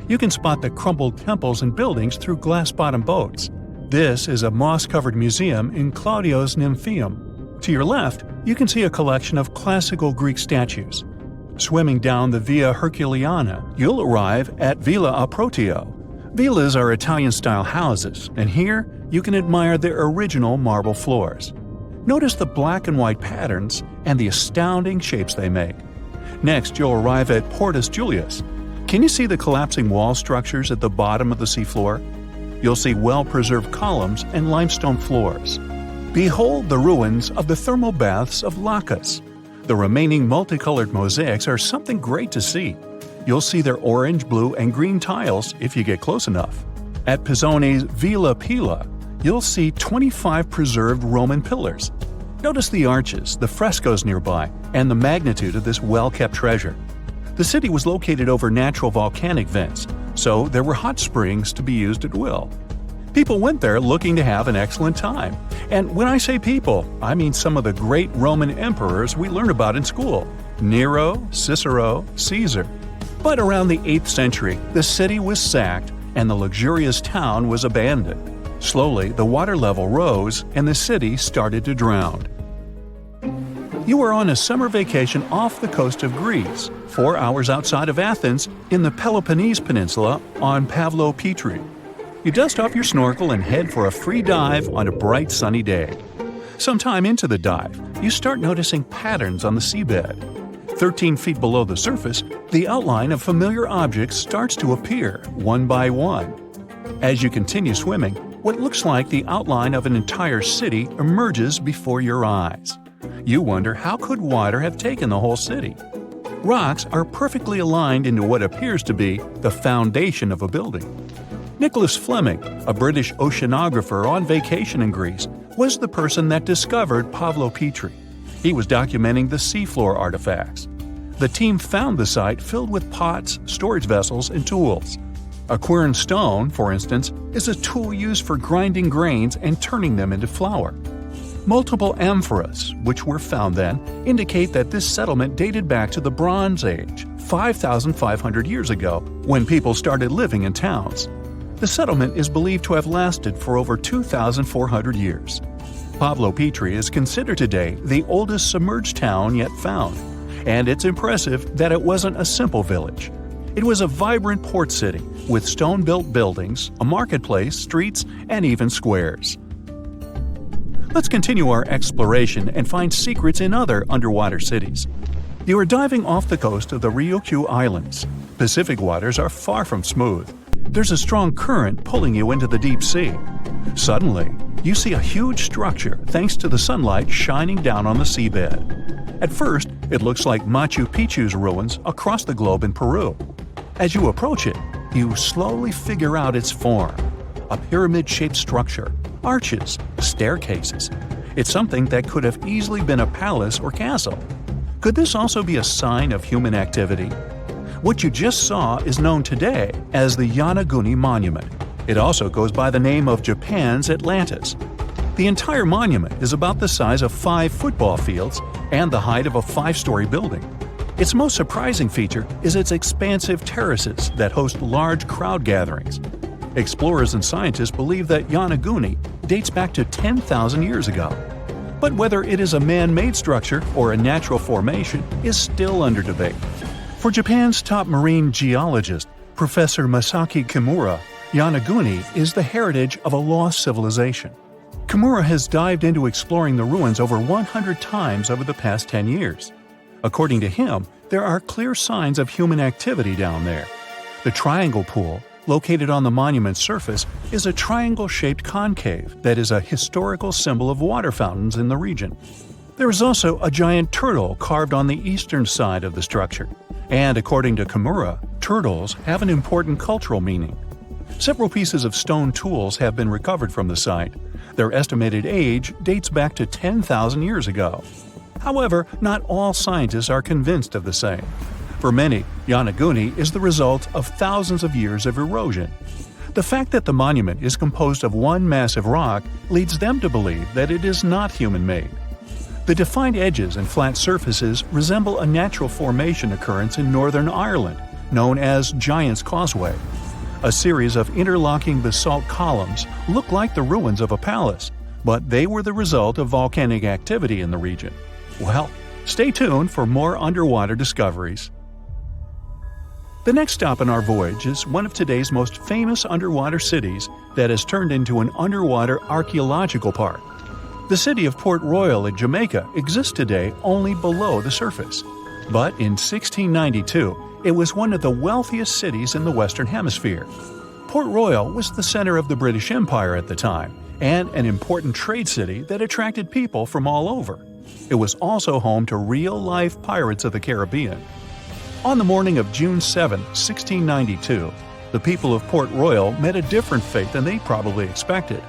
You can spot the crumbled temples and buildings through glass-bottom boats. This is a moss-covered museum in Claudio's Nymphaeum. To your left, you can see a collection of classical Greek statues. Swimming down the Via Herculeana, you'll arrive at Villa Aprotio. Villas are Italian-style houses, and here you can admire their original marble floors. Notice the black and white patterns and the astounding shapes they make. Next, you'll arrive at Portus Julius. Can you see the collapsing wall structures at the bottom of the seafloor? You'll see well-preserved columns and limestone floors. Behold the ruins of the thermal baths of Lacus. The remaining multicolored mosaics are something great to see. You'll see their orange, blue, and green tiles if you get close enough. At Pisoni's Villa Pila, you'll see 25 preserved Roman pillars. Notice the arches, the frescoes nearby, and the magnitude of this well-kept treasure. The city was located over natural volcanic vents, so there were hot springs to be used at will. People went there looking to have an excellent time. And when I say people, I mean some of the great Roman emperors we learned about in school: Nero, Cicero, Caesar. But around the 8th century, the city was sacked and the luxurious town was abandoned. Slowly, the water level rose and the city started to drown. You are on a summer vacation off the coast of Greece, 4 hours outside of Athens, in the Peloponnese Peninsula on Pavlo Petri. You dust off your snorkel and head for a free dive on a bright sunny day. Sometime into the dive, you start noticing patterns on the seabed. 13 feet below the surface, the outline of familiar objects starts to appear, one by one. As you continue swimming, what looks like the outline of an entire city emerges before your eyes. You wonder, how could water have taken the whole city? Rocks are perfectly aligned into what appears to be the foundation of a building. Nicholas Fleming, a British oceanographer on vacation in Greece, was the person that discovered Pavlo Petri. He was documenting the seafloor artifacts. The team found the site filled with pots, storage vessels, and tools. A quern stone, for instance, is a tool used for grinding grains and turning them into flour. Multiple amphoras, which were found then, indicate that this settlement dated back to the Bronze Age, 5,500 years ago, when people started living in towns. The settlement is believed to have lasted for over 2,400 years. Pavlo Petri is considered today the oldest submerged town yet found, and it's impressive that it wasn't a simple village. It was a vibrant port city with stone-built buildings, a marketplace, streets, and even squares. Let's continue our exploration and find secrets in other underwater cities. You are diving off the coast of the Ryukyu Islands. Pacific waters are far from smooth. There's a strong current pulling you into the deep sea. Suddenly, you see a huge structure thanks to the sunlight shining down on the seabed. At first, it looks like Machu Picchu's ruins across the globe in Peru. As you approach it, you slowly figure out its form. A pyramid-shaped structure, arches, staircases. It's something that could have easily been a palace or castle. Could this also be a sign of human activity? What you just saw is known today as the Yonaguni Monument. It also goes by the name of Japan's Atlantis. The entire monument is about the size of 5 football fields and the height of a 5-story building. Its most surprising feature is its expansive terraces that host large crowd gatherings. Explorers and scientists believe that Yonaguni dates back to 10,000 years ago. But whether it is a man-made structure or a natural formation is still under debate. For Japan's top marine geologist, Professor Masaki Kimura, Yonaguni is the heritage of a lost civilization. Kimura has dived into exploring the ruins over 100 times over the past 10 years. According to him, there are clear signs of human activity down there. The triangle pool, located on the monument's surface, is a triangle-shaped concave that is a historical symbol of water fountains in the region. There is also a giant turtle carved on the eastern side of the structure. And according to Kimura, turtles have an important cultural meaning. Several pieces of stone tools have been recovered from the site. Their estimated age dates back to 10,000 years ago. However, not all scientists are convinced of the same. For many, Yonaguni is the result of thousands of years of erosion. The fact that the monument is composed of one massive rock leads them to believe that it is not human-made. The defined edges and flat surfaces resemble a natural formation occurrence in Northern Ireland, known as Giant's Causeway. A series of interlocking basalt columns look like the ruins of a palace, but they were the result of volcanic activity in the region. Well, Stay tuned for more underwater discoveries. The next stop on our voyage is one of today's most famous underwater cities that has turned into an underwater archaeological park. The city of Port Royal in Jamaica exists today only below the surface. But in 1692, it was one of the wealthiest cities in the Western Hemisphere. Port Royal was the center of the British Empire at the time, and an important trade city that attracted people from all over. It was also home to real-life pirates of the Caribbean. On the morning of June 7, 1692, the people of Port Royal met a different fate than they probably expected.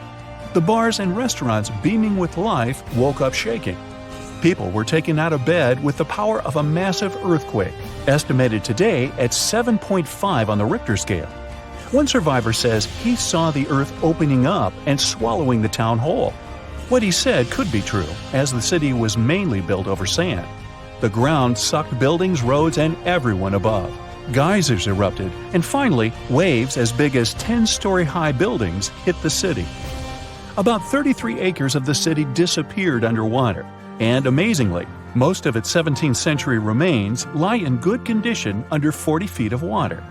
The bars and restaurants beaming with life woke up shaking. People were taken out of bed with the power of a massive earthquake, estimated today at 7.5 on the Richter scale. One survivor says he saw the earth opening up and swallowing the town whole. What he said could be true, as the city was mainly built over sand. The ground sucked buildings, roads, and everyone above. Geysers erupted, and finally, waves as big as 10-story-high buildings hit the city. About 33 acres of the city disappeared underwater, and amazingly, most of its 17th century remains lie in good condition under 40 feet of water.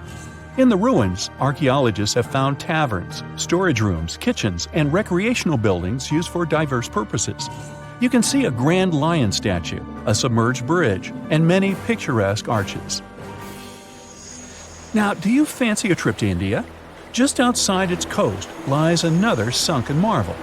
In the ruins, archaeologists have found taverns, storage rooms, kitchens, and recreational buildings used for diverse purposes. You can see a grand lion statue, a submerged bridge, and many picturesque arches. Now, do you fancy a trip to India? Just outside its coast lies another sunken marvel.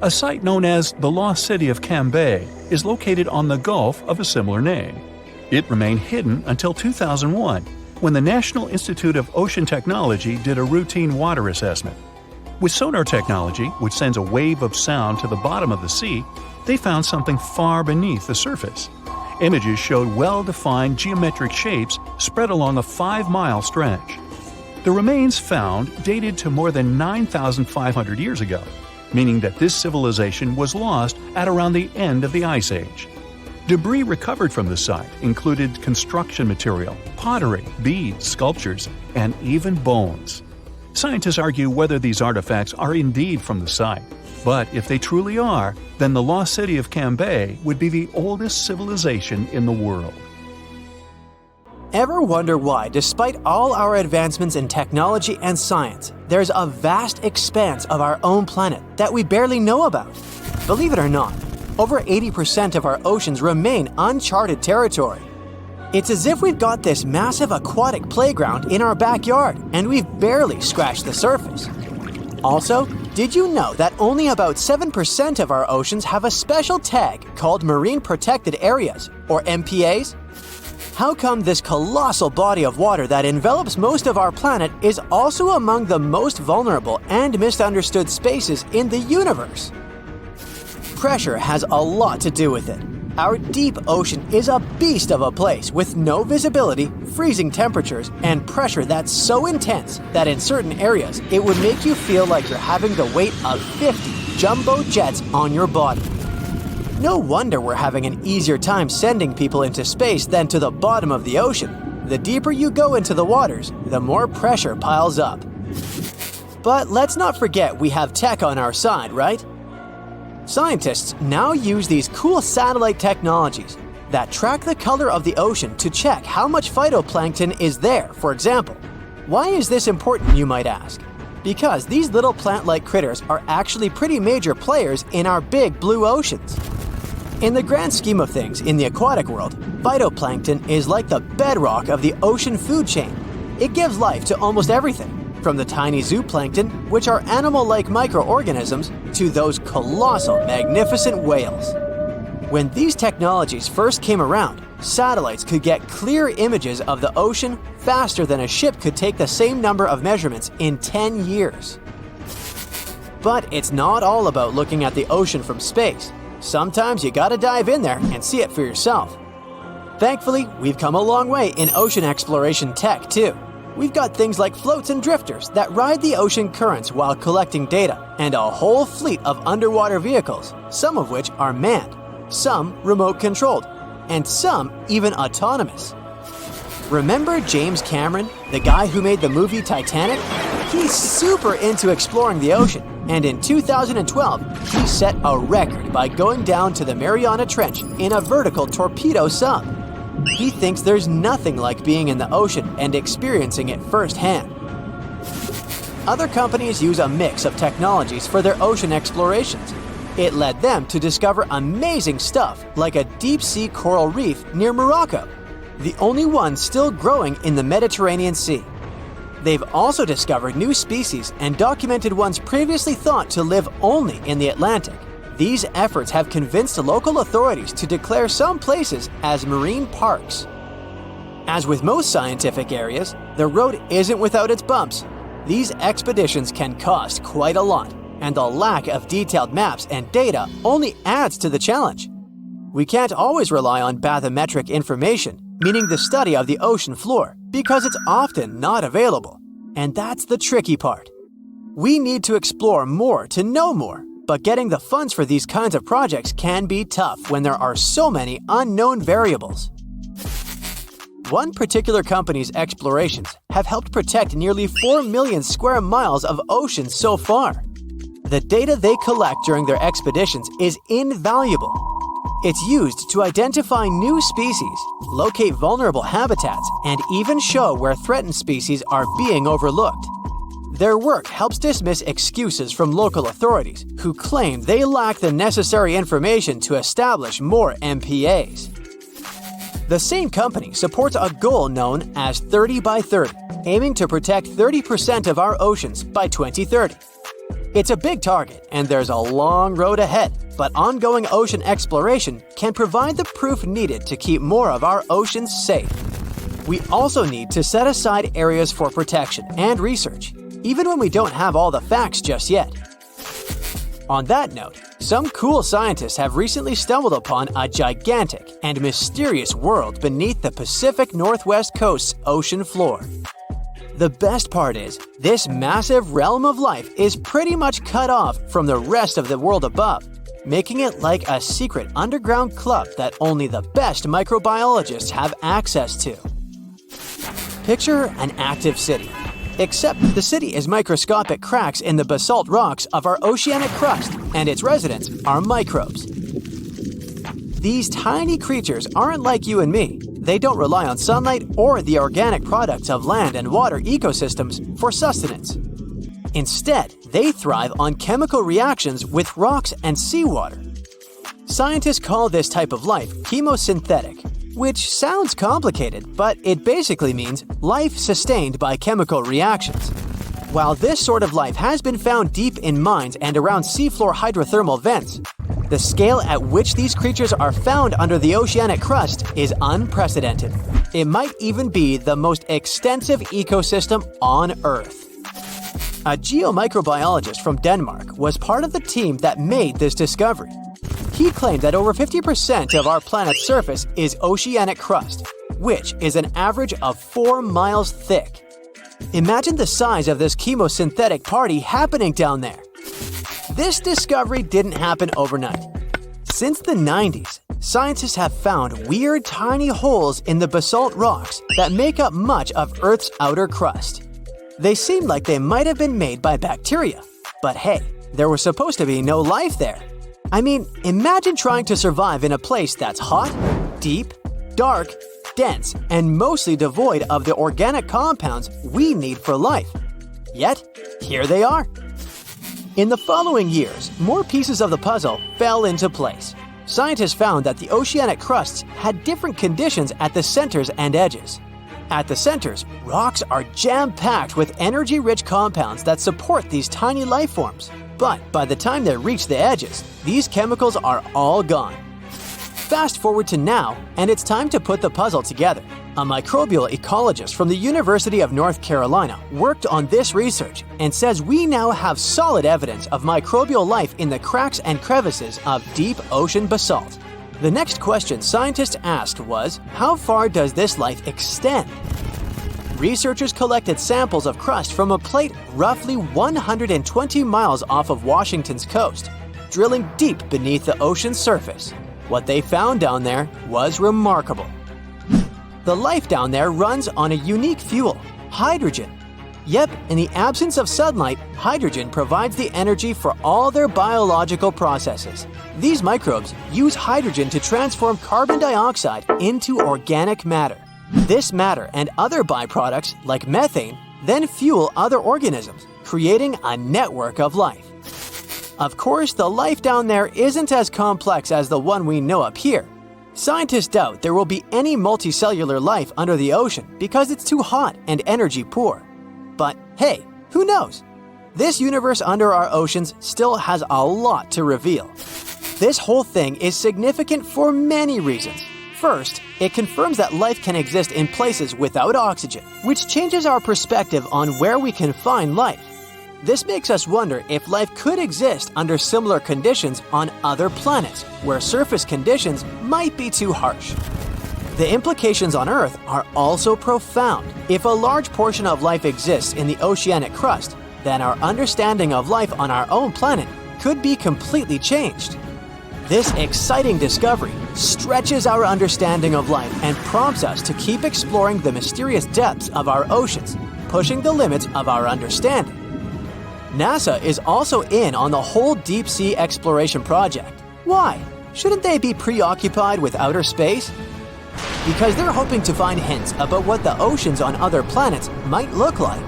A site known as the Lost City of Cambay is located on the Gulf of a similar name. It remained hidden until 2001, when the National Institute of Ocean Technology did a routine water assessment. With sonar technology, which sends a wave of sound to the bottom of the sea, they found something far beneath the surface. Images showed well-defined geometric shapes spread along a 5-mile stretch. The remains found dated to more than 9,500 years ago, meaning that this civilization was lost at around the end of the Ice Age. Debris recovered from the site included construction material, pottery, beads, sculptures, and even bones. Scientists argue whether these artifacts are indeed from the site, but if they truly are, then the Lost City of Cambay would be the oldest civilization in the world. Ever wonder why, despite all our advancements in technology and science, there's a vast expanse of our own planet that we barely know about? Believe it or not, over 80% of our oceans remain uncharted territory. It's as if we've got this massive aquatic playground in our backyard, and we've barely scratched the surface. Also, did you know that only about 7% of our oceans have a special tag called Marine Protected Areas, or MPAs? How come this colossal body of water that envelops most of our planet is also among the most vulnerable and misunderstood spaces in the universe? Pressure has a lot to do with it. Our deep ocean is a beast of a place with no visibility, freezing temperatures, and pressure that's so intense that in certain areas it would make you feel like you're having the weight of 50 jumbo jets on your body. No wonder we're having an easier time sending people into space than to the bottom of the ocean. The deeper you go into the waters, the more pressure piles up. But let's not forget we have tech on our side, right? Scientists now use these cool satellite technologies that track the color of the ocean to check how much phytoplankton is there, for example. Why is this important, you might ask? Because these little plant-like critters are actually pretty major players in our big blue oceans. In the grand scheme of things in the aquatic world, phytoplankton is like the bedrock of the ocean food chain. It gives life to almost everything, from the tiny zooplankton, which are animal-like microorganisms, to those colossal, magnificent whales. When these technologies first came around, satellites could get clear images of the ocean faster than a ship could take the same number of measurements in 10 years. But it's not all about looking at the ocean from space. Sometimes you gotta dive in there and see it for yourself. Thankfully, we've come a long way in ocean exploration tech too. We've got things like floats and drifters that ride the ocean currents while collecting data, and a whole fleet of underwater vehicles, some of which are manned, some remote controlled, and some even autonomous. Remember James Cameron, the guy who made the movie Titanic? He's super into exploring the ocean, and in 2012, he set a record by going down to the Mariana Trench in a vertical torpedo sub. He thinks there's nothing like being in the ocean and experiencing it firsthand. Other companies use a mix of technologies for their ocean explorations. It led them to discover amazing stuff like a deep-sea coral reef near Morocco, the only one still growing in the Mediterranean Sea. They've also discovered new species and documented ones previously thought to live only in the Atlantic. These efforts have convinced local authorities to declare some places as marine parks. As with most scientific areas, the road isn't without its bumps. These expeditions can cost quite a lot, and the lack of detailed maps and data only adds to the challenge. We can't always rely on bathymetric information, meaning the study of the ocean floor, because it's often not available. And that's the tricky part. We need to explore more to know more, but getting the funds for these kinds of projects can be tough when there are so many unknown variables. One particular company's explorations have helped protect nearly 4 million square miles of ocean so far. The data they collect during their expeditions is invaluable. It's used to identify new species, locate vulnerable habitats, and even show where threatened species are being overlooked. Their work helps dismiss excuses from local authorities who claim they lack the necessary information to establish more MPAs. The same company supports a goal known as 30 by 30, aiming to protect 30% of our oceans by 2030. It's a big target, and there's a long road ahead, but ongoing ocean exploration can provide the proof needed to keep more of our oceans safe. We also need to set aside areas for protection and research, even when we don't have all the facts just yet. On that note, some cool scientists have recently stumbled upon a gigantic and mysterious world beneath the Pacific Northwest coast's ocean floor. The best part is, this massive realm of life is pretty much cut off from the rest of the world above, making it like a secret underground club that only the best microbiologists have access to. Picture an active city, except the city is microscopic cracks in the basalt rocks of our oceanic crust, and its residents are microbes. These tiny creatures aren't like you and me. They don't rely on sunlight or the organic products of land and water ecosystems for sustenance. Instead, they thrive on chemical reactions with rocks and seawater. Scientists call this type of life chemosynthetic, which sounds complicated, but it basically means life sustained by chemical reactions. While this sort of life has been found deep in mines and around seafloor hydrothermal vents, the scale at which these creatures are found under the oceanic crust is unprecedented. It might even be the most extensive ecosystem on Earth. A geomicrobiologist from Denmark was part of the team that made this discovery. He claimed that over 50% of our planet's surface is oceanic crust, which is an average of 4 miles thick. Imagine the size of this chemosynthetic party happening down there. This discovery didn't happen overnight. Since the 90s, scientists have found weird tiny holes in the basalt rocks that make up much of Earth's outer crust. They seem like they might have been made by bacteria, but hey, there was supposed to be no life there. I mean, imagine trying to survive in a place that's hot, deep, dark, dense, and mostly devoid of the organic compounds we need for life. Yet, here they are. In the following years, more pieces of the puzzle fell into place. Scientists found that the oceanic crusts had different conditions at the centers and edges. At the centers, rocks are jam-packed with energy-rich compounds that support these tiny life forms. But by the time they reach the edges, these chemicals are all gone. Fast forward to now, and it's time to put the puzzle together. A microbial ecologist from the University of North Carolina worked on this research and says we now have solid evidence of microbial life in the cracks and crevices of deep ocean basalt. The next question scientists asked was, how far does this life extend? Researchers collected samples of crust from a plate roughly 120 miles off of Washington's coast, drilling deep beneath the ocean's surface. What they found down there was remarkable. The life down there runs on a unique fuel, hydrogen. Yep, in the absence of sunlight, hydrogen provides the energy for all their biological processes. These microbes use hydrogen to transform carbon dioxide into organic matter. This matter and other byproducts, like methane, then fuel other organisms, creating a network of life. Of course, the life down there isn't as complex as the one we know up here. Scientists doubt there will be any multicellular life under the ocean because it's too hot and energy poor. But hey, who knows? This universe under our oceans still has a lot to reveal. This whole thing is significant for many reasons. First, it confirms that life can exist in places without oxygen, which changes our perspective on where we can find life. This makes us wonder if life could exist under similar conditions on other planets, where surface conditions might be too harsh. The implications on Earth are also profound. If a large portion of life exists in the oceanic crust, then our understanding of life on our own planet could be completely changed. This exciting discovery stretches our understanding of life and prompts us to keep exploring the mysterious depths of our oceans, pushing the limits of our understanding. NASA is also in on the whole deep sea exploration project. Why? Shouldn't they be preoccupied with outer space? Because they're hoping to find hints about what the oceans on other planets might look like.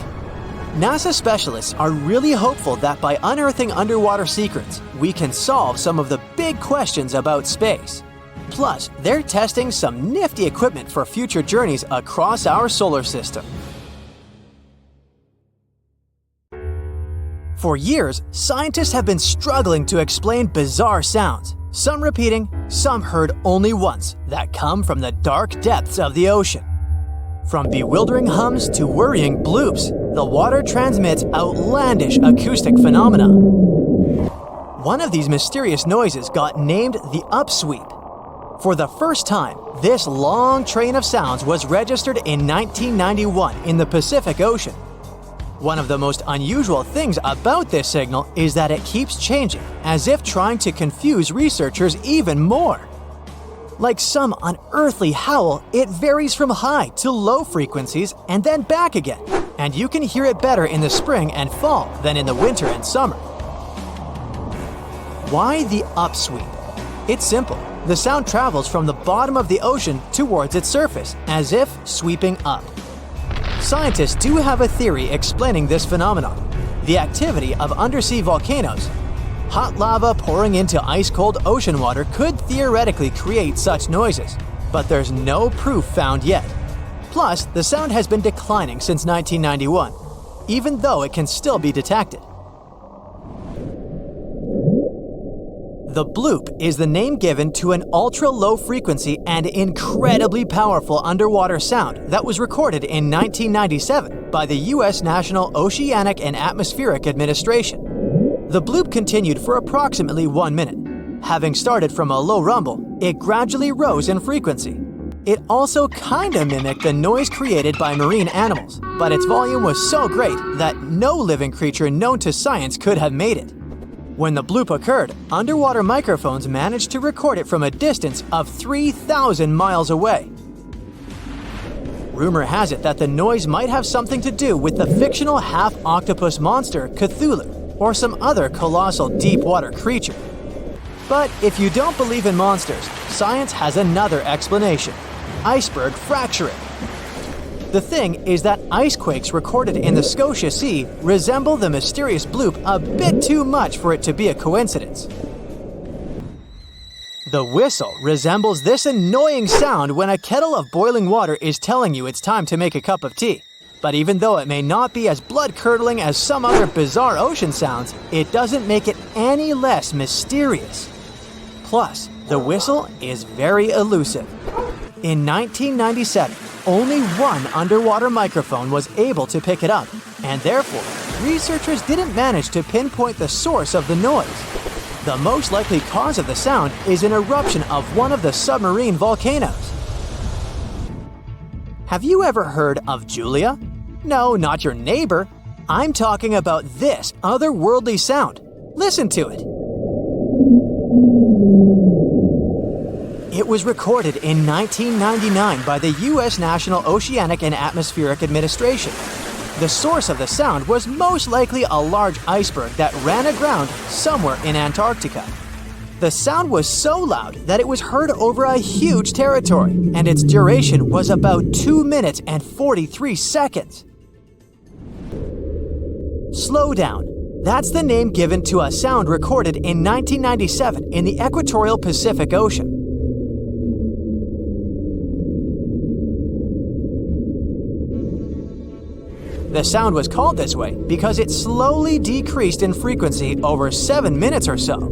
NASA specialists are really hopeful that by unearthing underwater secrets, we can solve some of the big questions about space. Plus, they're testing some nifty equipment for future journeys across our solar system. For years, scientists have been struggling to explain bizarre sounds, some repeating, some heard only once, that come from the dark depths of the ocean. From bewildering hums to worrying bloops, the water transmits outlandish acoustic phenomena. One of these mysterious noises got named the upsweep. For the first time, this long train of sounds was registered in 1991 in the Pacific Ocean. One of the most unusual things about this signal is that it keeps changing, as if trying to confuse researchers even more. Like some unearthly howl, it varies from high to low frequencies and then back again, and you can hear it better in the spring and fall than in the winter and summer. Why the upsweep? It's simple. The sound travels from the bottom of the ocean towards its surface, as if sweeping up. Scientists do have a theory explaining this phenomenon: the activity of undersea volcanoes. Hot lava pouring into ice-cold ocean water could theoretically create such noises, but there's no proof found yet. Plus, the sound has been declining since 1991, even though it can still be detected. The bloop is the name given to an ultra-low frequency and incredibly powerful underwater sound that was recorded in 1997 by the U.S. National Oceanic and Atmospheric Administration. The bloop continued for approximately 1 minute. Having started from a low rumble, it gradually rose in frequency. It also kinda mimicked the noise created by marine animals, but its volume was so great that no living creature known to science could have made it. When the bloop occurred, underwater microphones managed to record it from a distance of 3,000 miles away. Rumor has it that the noise might have something to do with the fictional half-octopus monster Cthulhu, or some other colossal deep-water creature. But if you don't believe in monsters, science has another explanation: iceberg fracturing. The thing is that icequakes recorded in the Scotia Sea resemble the mysterious bloop a bit too much for it to be a coincidence. The whistle resembles this annoying sound when a kettle of boiling water is telling you it's time to make a cup of tea. But even though it may not be as blood-curdling as some other bizarre ocean sounds, it doesn't make it any less mysterious. Plus, the whistle is very elusive. In 1997, only one underwater microphone was able to pick it up, and therefore, researchers didn't manage to pinpoint the source of the noise. The most likely cause of the sound is an eruption of one of the submarine volcanoes. Have you ever heard of Julia? No, not your neighbor. I'm talking about this otherworldly sound. Listen to it. It was recorded in 1999 by the U.S. National Oceanic and Atmospheric Administration. The source of the sound was most likely a large iceberg that ran aground somewhere in Antarctica. The sound was so loud that it was heard over a huge territory, and its duration was about 2 minutes and 43 seconds. Slow down. That's the name given to a sound recorded in 1997 in the equatorial Pacific Ocean. The sound was called this way because it slowly decreased in frequency over 7 minutes or so.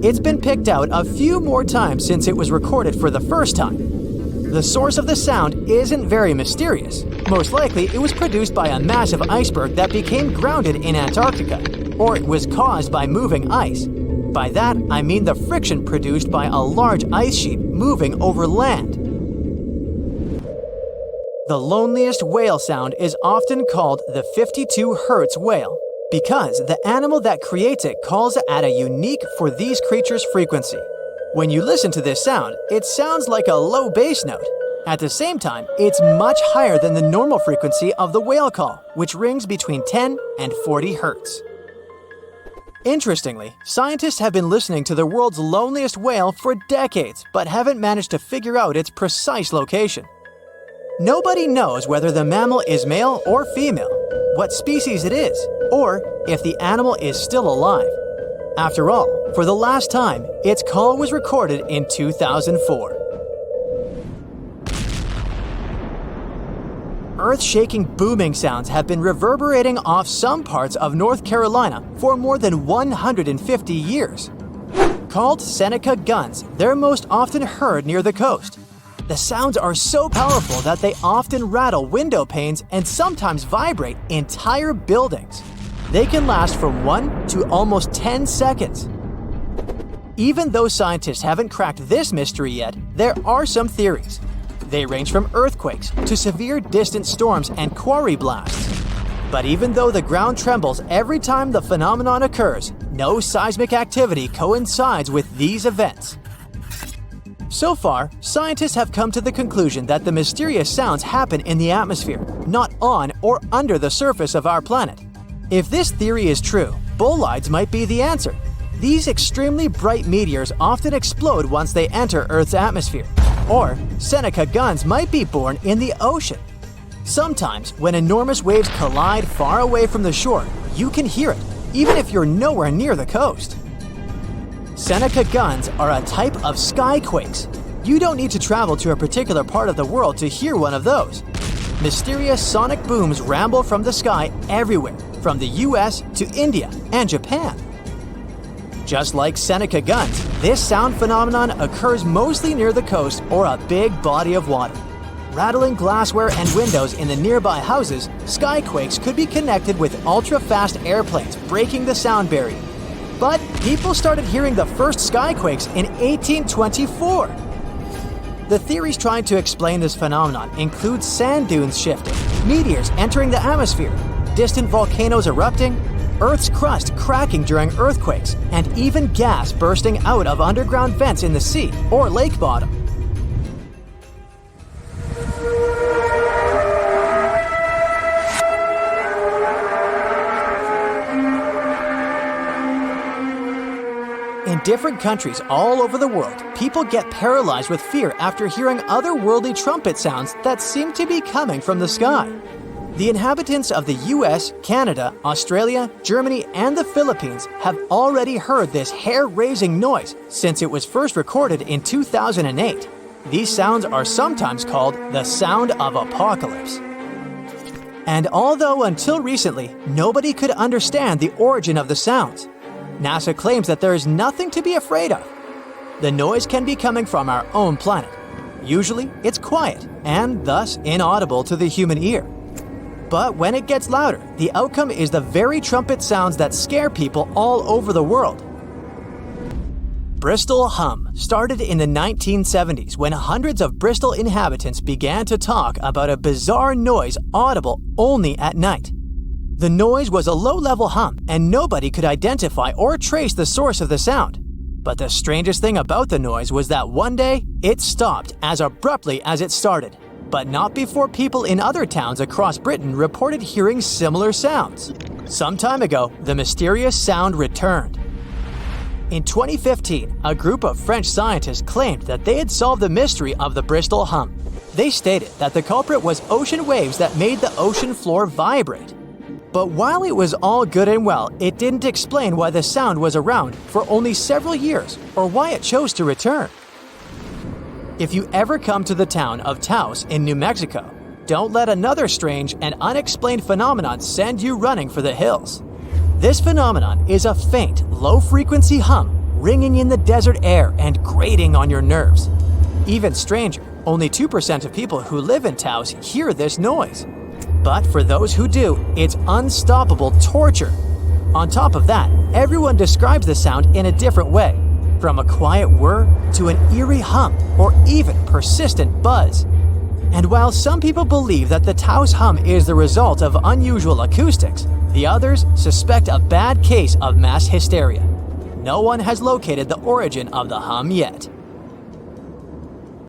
It's been picked out a few more times since it was recorded for the first time. The source of the sound isn't very mysterious. Most likely, it was produced by a massive iceberg that became grounded in Antarctica, or it was caused by moving ice. By that, I mean the friction produced by a large ice sheet moving over land. The loneliest whale sound is often called the 52 Hz whale, because the animal that creates it calls at a unique for these creatures frequency. When you listen to this sound, it sounds like a low bass note. At the same time, it's much higher than the normal frequency of the whale call, which rings between 10 and 40 Hz. Interestingly, scientists have been listening to the world's loneliest whale for decades, but haven't managed to figure out its precise location. Nobody knows whether the mammal is male or female, what species it is, or if the animal is still alive. After all, for the last time, its call was recorded in 2004. Earth-shaking booming sounds have been reverberating off some parts of North Carolina for more than 150 years. Called Seneca guns, they're most often heard near the coast. The sounds are so powerful that they often rattle window panes and sometimes vibrate entire buildings. They can last from 1 to almost 10 seconds. Even though scientists haven't cracked this mystery yet, there are some theories. They range from earthquakes to severe distant storms and quarry blasts. But even though the ground trembles every time the phenomenon occurs, no seismic activity coincides with these events. So far, scientists have come to the conclusion that the mysterious sounds happen in the atmosphere, not on or under the surface of our planet. If this theory is true, bolides might be the answer. These extremely bright meteors often explode once they enter Earth's atmosphere. Or Seneca guns might be born in the ocean. Sometimes, when enormous waves collide far away from the shore, you can hear it, even if you're nowhere near the coast. Seneca guns are a type of skyquakes. You don't need to travel to a particular part of the world to hear one of those. Mysterious sonic booms ramble from the sky everywhere, from the US to India and Japan. Just like Seneca guns, this sound phenomenon occurs mostly near the coast or a big body of water. Rattling glassware and windows in the nearby houses, skyquakes could be connected with ultra-fast airplanes breaking the sound barrier. But people started hearing the first skyquakes in 1824. The theories trying to explain this phenomenon include sand dunes shifting, meteors entering the atmosphere, distant volcanoes erupting, Earth's crust cracking during earthquakes, and even gas bursting out of underground vents in the sea or lake bottom. In different countries all over the world, people get paralyzed with fear after hearing otherworldly trumpet sounds that seem to be coming from the sky. The inhabitants of the US, Canada, Australia, Germany, and the Philippines have already heard this hair-raising noise since it was first recorded in 2008. These sounds are sometimes called the sound of apocalypse. And although until recently, nobody could understand the origin of the sounds, NASA claims that there is nothing to be afraid of. The noise can be coming from our own planet. Usually, it's quiet and thus inaudible to the human ear. But when it gets louder, the outcome is the very trumpet sounds that scare people all over the world. Bristol hum started in the 1970s when hundreds of Bristol inhabitants began to talk about a bizarre noise audible only at night. The noise was a low-level hum, and nobody could identify or trace the source of the sound. But the strangest thing about the noise was that one day, it stopped as abruptly as it started. But not before people in other towns across Britain reported hearing similar sounds. Some time ago, the mysterious sound returned. In 2015, a group of French scientists claimed that they had solved the mystery of the Bristol hum. They stated that the culprit was ocean waves that made the ocean floor vibrate. But while it was all good and well, it didn't explain why the sound was around for only several years or why it chose to return. If you ever come to the town of Taos in New Mexico, don't let another strange and unexplained phenomenon send you running for the hills. This phenomenon is a faint, low-frequency hum ringing in the desert air and grating on your nerves. Even stranger, only 2% of people who live in Taos hear this noise. But for those who do, it's unstoppable torture. On top of that, everyone describes the sound in a different way, from a quiet whir to an eerie hum or even persistent buzz. And while some people believe that the Taos hum is the result of unusual acoustics, the others suspect a bad case of mass hysteria. No one has located the origin of the hum yet.